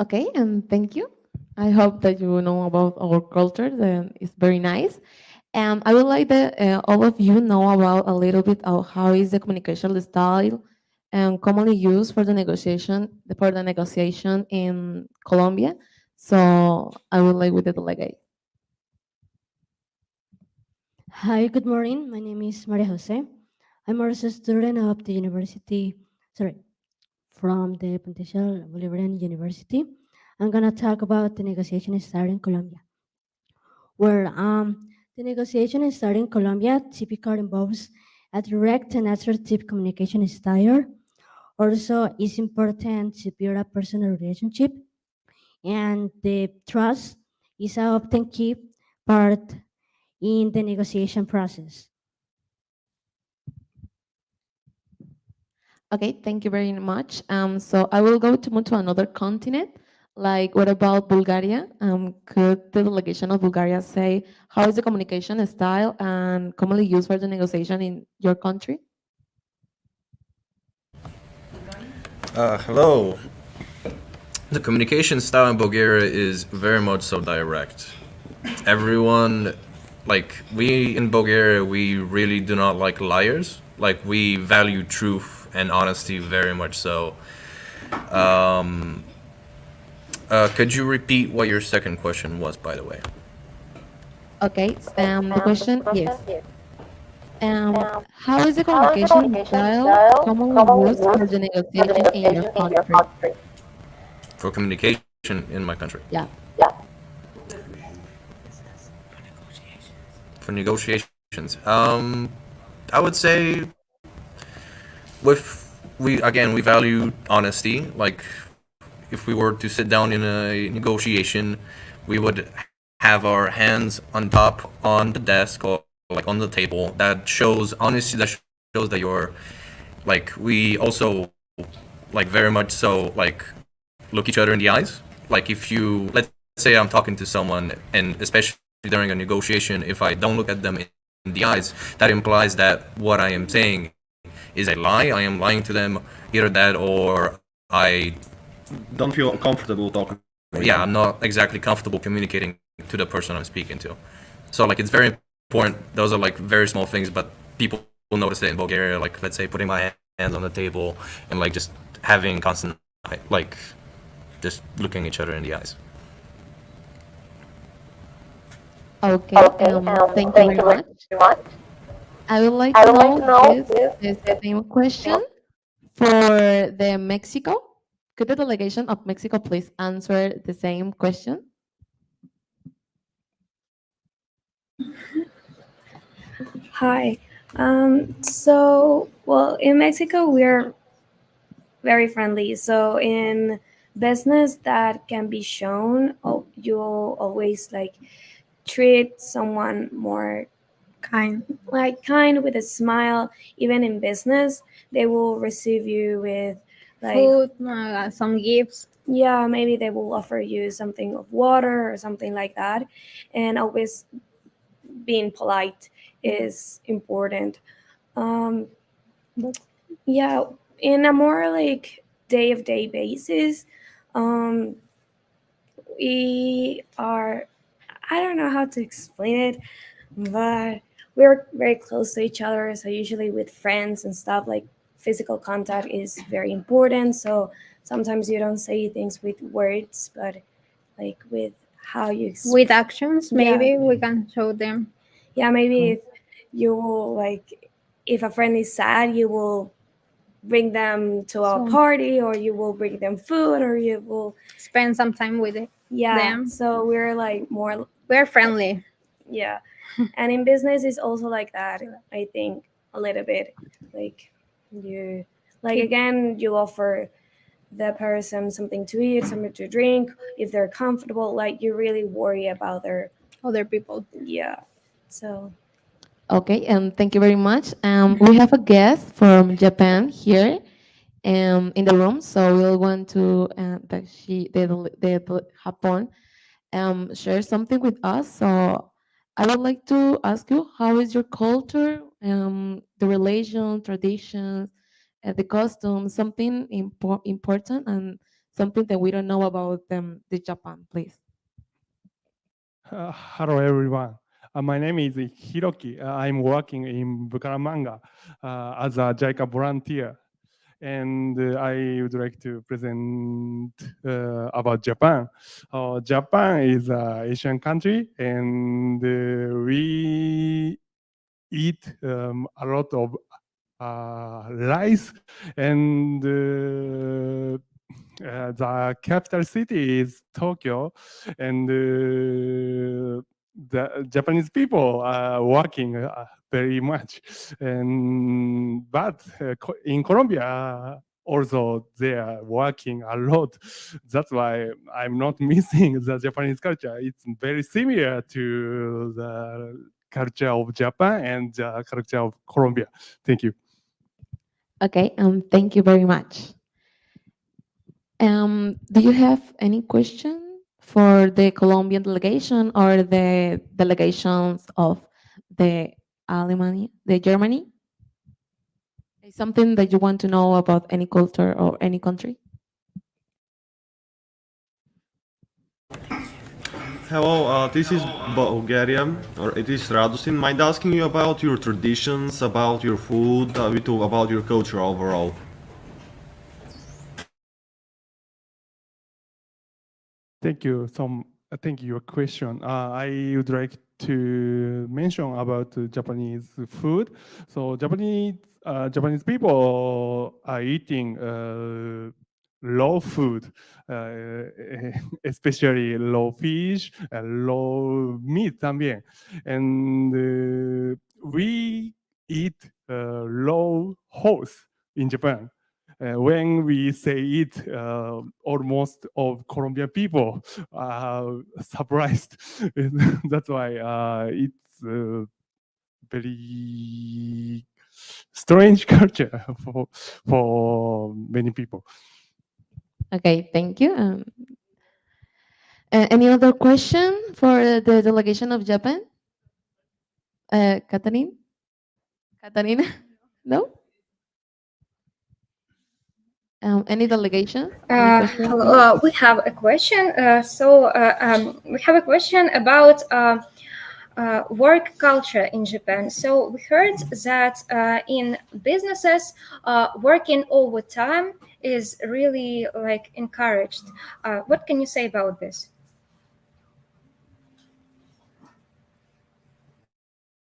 Okay, and thank you. I hope that you know about our culture, and it's very nice. I would like that all of you know about a little bit of how is the communication style commonly used for the negotiation in Colombia. So I would like with the delegate. Hi, good morning. My name is Maria Jose. I'm also a student of the from the Pontifical Bolivarian University. I'm gonna talk about the negotiation style in Colombia. Where the negotiation style in Colombia typically involves a direct and assertive communication style. Also, it's important to build a personal relationship, and the trust is a often key part in the negotiation process. Okay, thank you very much. So I will go to move to another continent. Like, what about Bulgaria? Could the delegation of Bulgaria say how is the communication style and commonly used for the negotiation in your country? Hello. The communication style in Bulgaria is very much so direct. Everyone, we in Bulgaria, we really do not like liars. Like, we value truth and honesty, very much so. Could you repeat what your second question was, by the way? Okay, the question is, how is the communication style commonly used for the negotiation in your country? For communication in my country. Yeah. For negotiations. I would say we value honesty. Like if we were to sit down in a negotiation, we would have our hands on top on the desk or like on the table. That shows honesty. That shows that you're like we also like very much so like look each other in the eyes. Like if you let's say I'm talking to someone and especially during a negotiation, if I don't look at them in the eyes, that implies that what I am saying is a lie. I am lying to them, either that or I don't feel comfortable talking. Yeah, I'm not exactly comfortable communicating to the person I'm speaking to. So like it's very important. Those are like very small things, but people will notice it in Bulgaria. Like let's say putting my hands on the table and like just having constant like just looking each other in the eyes. Okay, thank you very much. I would like to know this same question for the Mexico. Could the delegation of Mexico please answer the same question? Hi. Well, in Mexico, we're very friendly. So in business that can be shown, you'll always like treat someone more kind with a smile. Even in business, they will receive you with like Food, some gifts. Yeah, maybe they will offer you something of water or something like that, and always being polite is important. Um, yeah, in a more like day basis, um, we are. I don't know how to explain it, but we're very close to each other. So usually with friends and stuff, like physical contact is very important. So sometimes you don't say things with words, but like with how you With actions, maybe we can show them. Yeah, maybe if you will like if a friend is sad, you will bring them to a party, or you will bring them food, or you will spend some time with them. So we're like we're friendly. Yeah. And in business it's also like that, I think, a little bit. Like you again, you offer the person something to eat, something to drink, if they're comfortable, like you really worry about their other people. Yeah. So Okay, thank you very much. We have a guest from Japan here in the room, so we'll want to that the Japan share something with us. So I would like to ask you, how is your culture, the religion, traditions, the customs, something important and something that we don't know about the Japan, please. Hello, everyone. My name is Hiroki. I'm working in Bucaramanga as a JICA volunteer. And I would like to present about Japan. Japan is an Asian country, and we eat a lot of rice, and the capital city is Tokyo, and the Japanese people are working very much, and but in Colombia also they are working a lot. That's why I'm not missing the Japanese culture. It's very similar to the culture of Japan and the culture of Colombia. Thank you. Okay, thank you very much. Do you have any question for the Colombian delegation or the delegations of the Germany? Is something that you want to know about any culture or any country? Hello, this is Bulgaria, or it is Radosin. Mind asking you about your traditions, about your food, a bit about your culture overall. Thank you. Thank you your question. I would like to mention about Japanese food. So Japanese people are eating raw food, especially raw fish, raw meat también, and we eat raw horse in Japan. When we say it, almost of Colombian people are surprised. That's why it's very strange culture for many people. Okay, thank you. Any other question for the delegation of Japan? Catherine? Katarina? No? Any delegation? Any question? Hello, we have a question. We have a question about work culture in Japan. So we heard that in businesses, working overtime is really like encouraged. What can you say about this?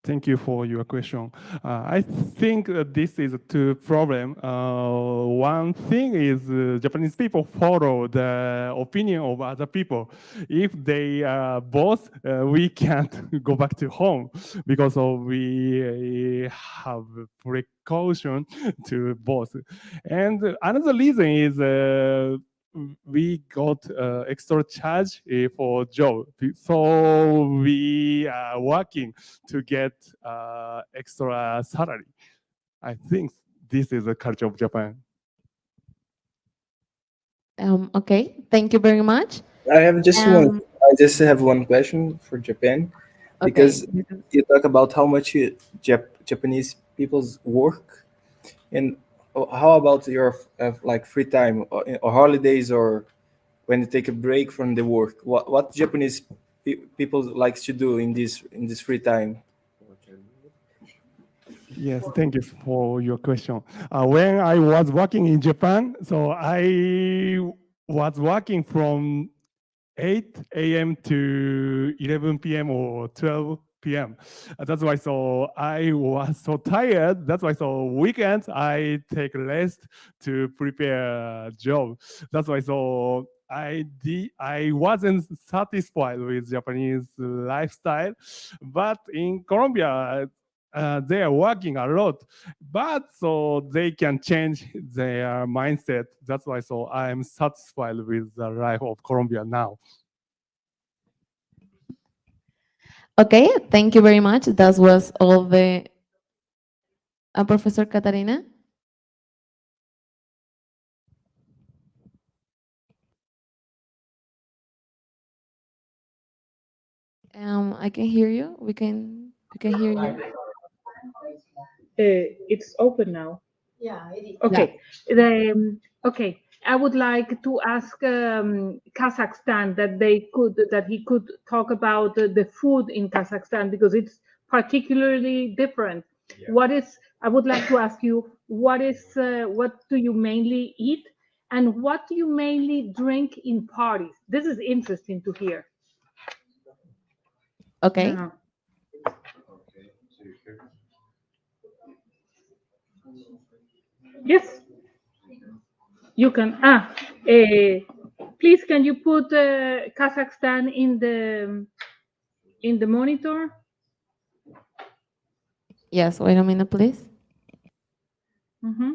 Thank you for your question. I think this is two problem. One thing is Japanese people follow the opinion of other people. If they are boss, we can't go back to home because of we have precaution to boss. And another reason is we got extra charge for job. So we are working to get extra salary. I think this is the culture of Japan. Okay, thank you very much. I have just one. I just have one question for Japan, because you talk about how much Japanese people's work, and how about your like free time or holidays, or when you take a break from the work? What Japanese people likes to do in this free time? Yes, thank you for your question. When I was working in Japan, so I was working from 8 a.m. to 11 p.m. or 12 p.m. That's why so I was so tired. That's why so weekends I take rest to prepare a job. That's why so I wasn't satisfied with Japanese lifestyle, but in Colombia they are working a lot, but so they can change their mindset. That's why so I am satisfied with the life of Colombia now. Okay, thank you very much. That was all the Professor Katarina. I can hear you. We can hear you. It's open now. Yeah, it is. Okay. Okay. I would like to ask Kazakhstan that he could talk about the food in Kazakhstan, because it's particularly different. I would like to ask you what do you mainly eat, and what do you mainly drink in parties? This is interesting to hear. Okay. Yeah. Yes, you can. Please, can you put Kazakhstan in the monitor? Yes, wait a minute, please. Mm-hmm.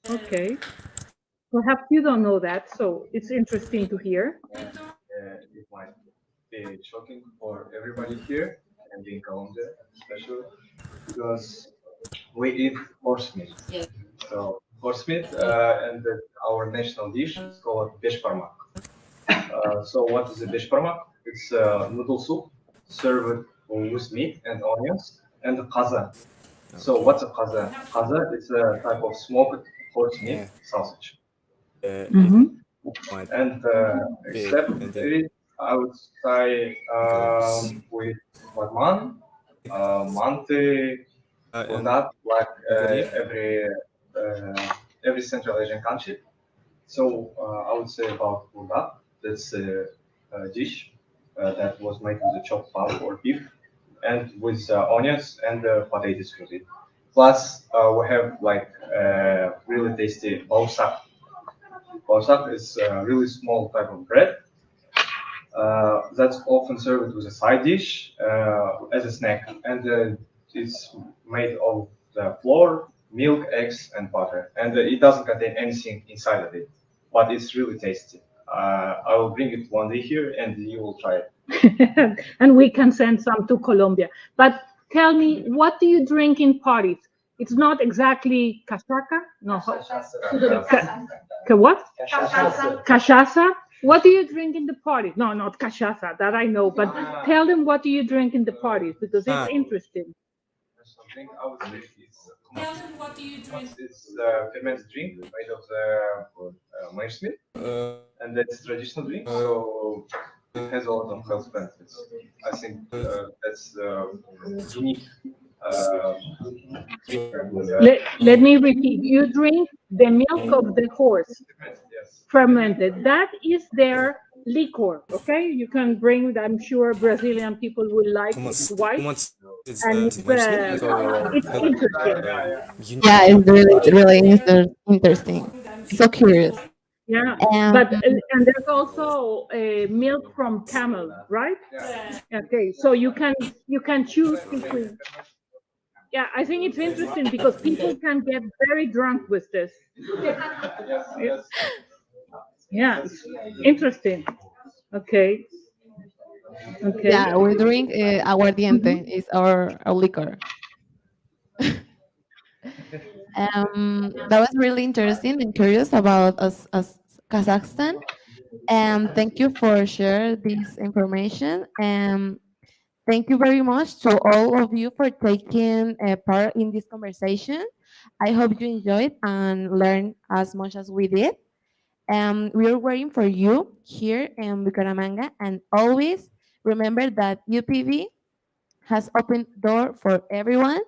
Okay. Perhaps you don't know that, so it's interesting to hear. It might be shocking for everybody here and in Colombia, especially because we eat horse meat. So horse meat and our national dish is called beshparmak. So what is a beshparmak? It's noodle soup served with meat and onions and kaza. So what's a kaza? Kaza is a type of smoked horse meat sausage. Mhm. And except it, I would say with Varman, Mante, for that, like every Central Asian country. So I would say about Burdak. That's a dish that was made with the chopped pork or beef, and with onions and potatoes with it. Plus, we have like really tasty bausak. Bausak is a really small type of bread that's often served with a side dish as a snack, and it's made of the flour, milk, eggs, and butter, and it doesn't contain anything inside of it, but it's really tasty. I will bring it one day here, and you will try it. And we can send some to Colombia. But tell me, what do you drink in parties? It's not exactly cachaca. No. What? Cachaça. What do you drink in the parties? No, not cachaça. That I know. But tell them, what do you drink in the parties, because it's interesting. Something I would say what do you drink? It's fermented drink made of the maize meat, and that's traditional drink. So it has a lot of health benefits. I think that's unique. Let me repeat. You drink the milk of the horse, fermented. That is their liquor. Okay, you can bring. I'm sure Brazilian people will like. It's white, and it's interesting. Yeah, it's really interesting. So curious. Yeah, Um, but and there's also milk from camel, right? Okay, so you can choose between. Yeah, I think it's interesting because people can get very drunk with this. Yeah, it's interesting. Okay. Okay. yeah, we drink aguardiente. Mhm. Is our liquor. That was really interesting and curious about us Kazakhstan. Thank you for sharing this information. Thank you very much to all of you for taking part in this conversation. I hope you enjoyed and learned as much as we did. We are waiting for you here in Bucaramanga, and always remember that UPV has opened door for everyone,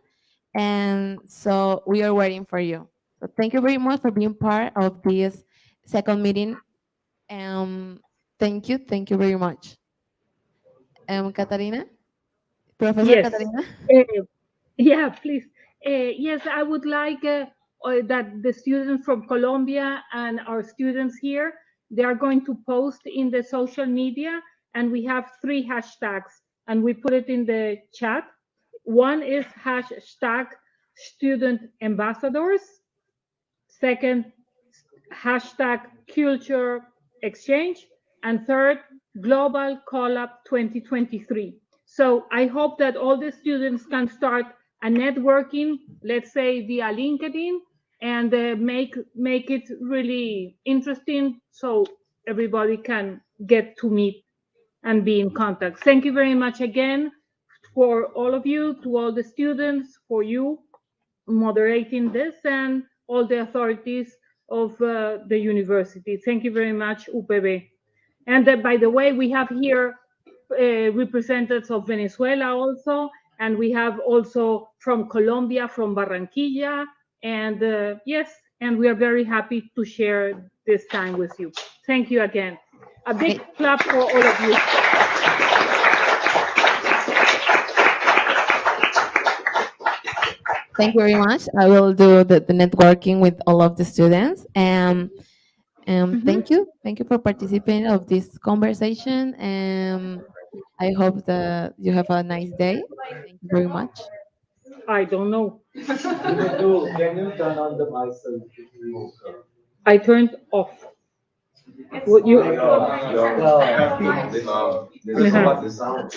and so we are waiting for you. So thank you very much for being part of this second meeting. Thank you very much. Katarina, Professor Yes. Katarina. Uh, yeah, please. Yes, I would like that the students from Colombia and our students here, they are going to post in the social media, and we have 3 hashtags, and we put it in the chat. One is hashtag student ambassadors. Second, hashtag culture exchange. And third, global collab 2023. So I hope that all the students can start a networking, let's say via LinkedIn, and make it really interesting so everybody can get to meet and be in contact. Thank you very much again for all of you, to all the students, for you moderating this, and all the authorities of the university. Thank you very much, UPB. And by the way, we have here representatives of Venezuela also, and we have also from Colombia, from Barranquilla, and yes, and we are very happy to share this time with you. Thank you again. A big clap for all of you. Thank you very much. I will do the networking with all of the students. Thank you. Thank you for participating of this conversation. I hope that you have a nice day. Thank you very much. I don't know. Can you turn on the mic so I turned off. Would you? There's a lot of sound.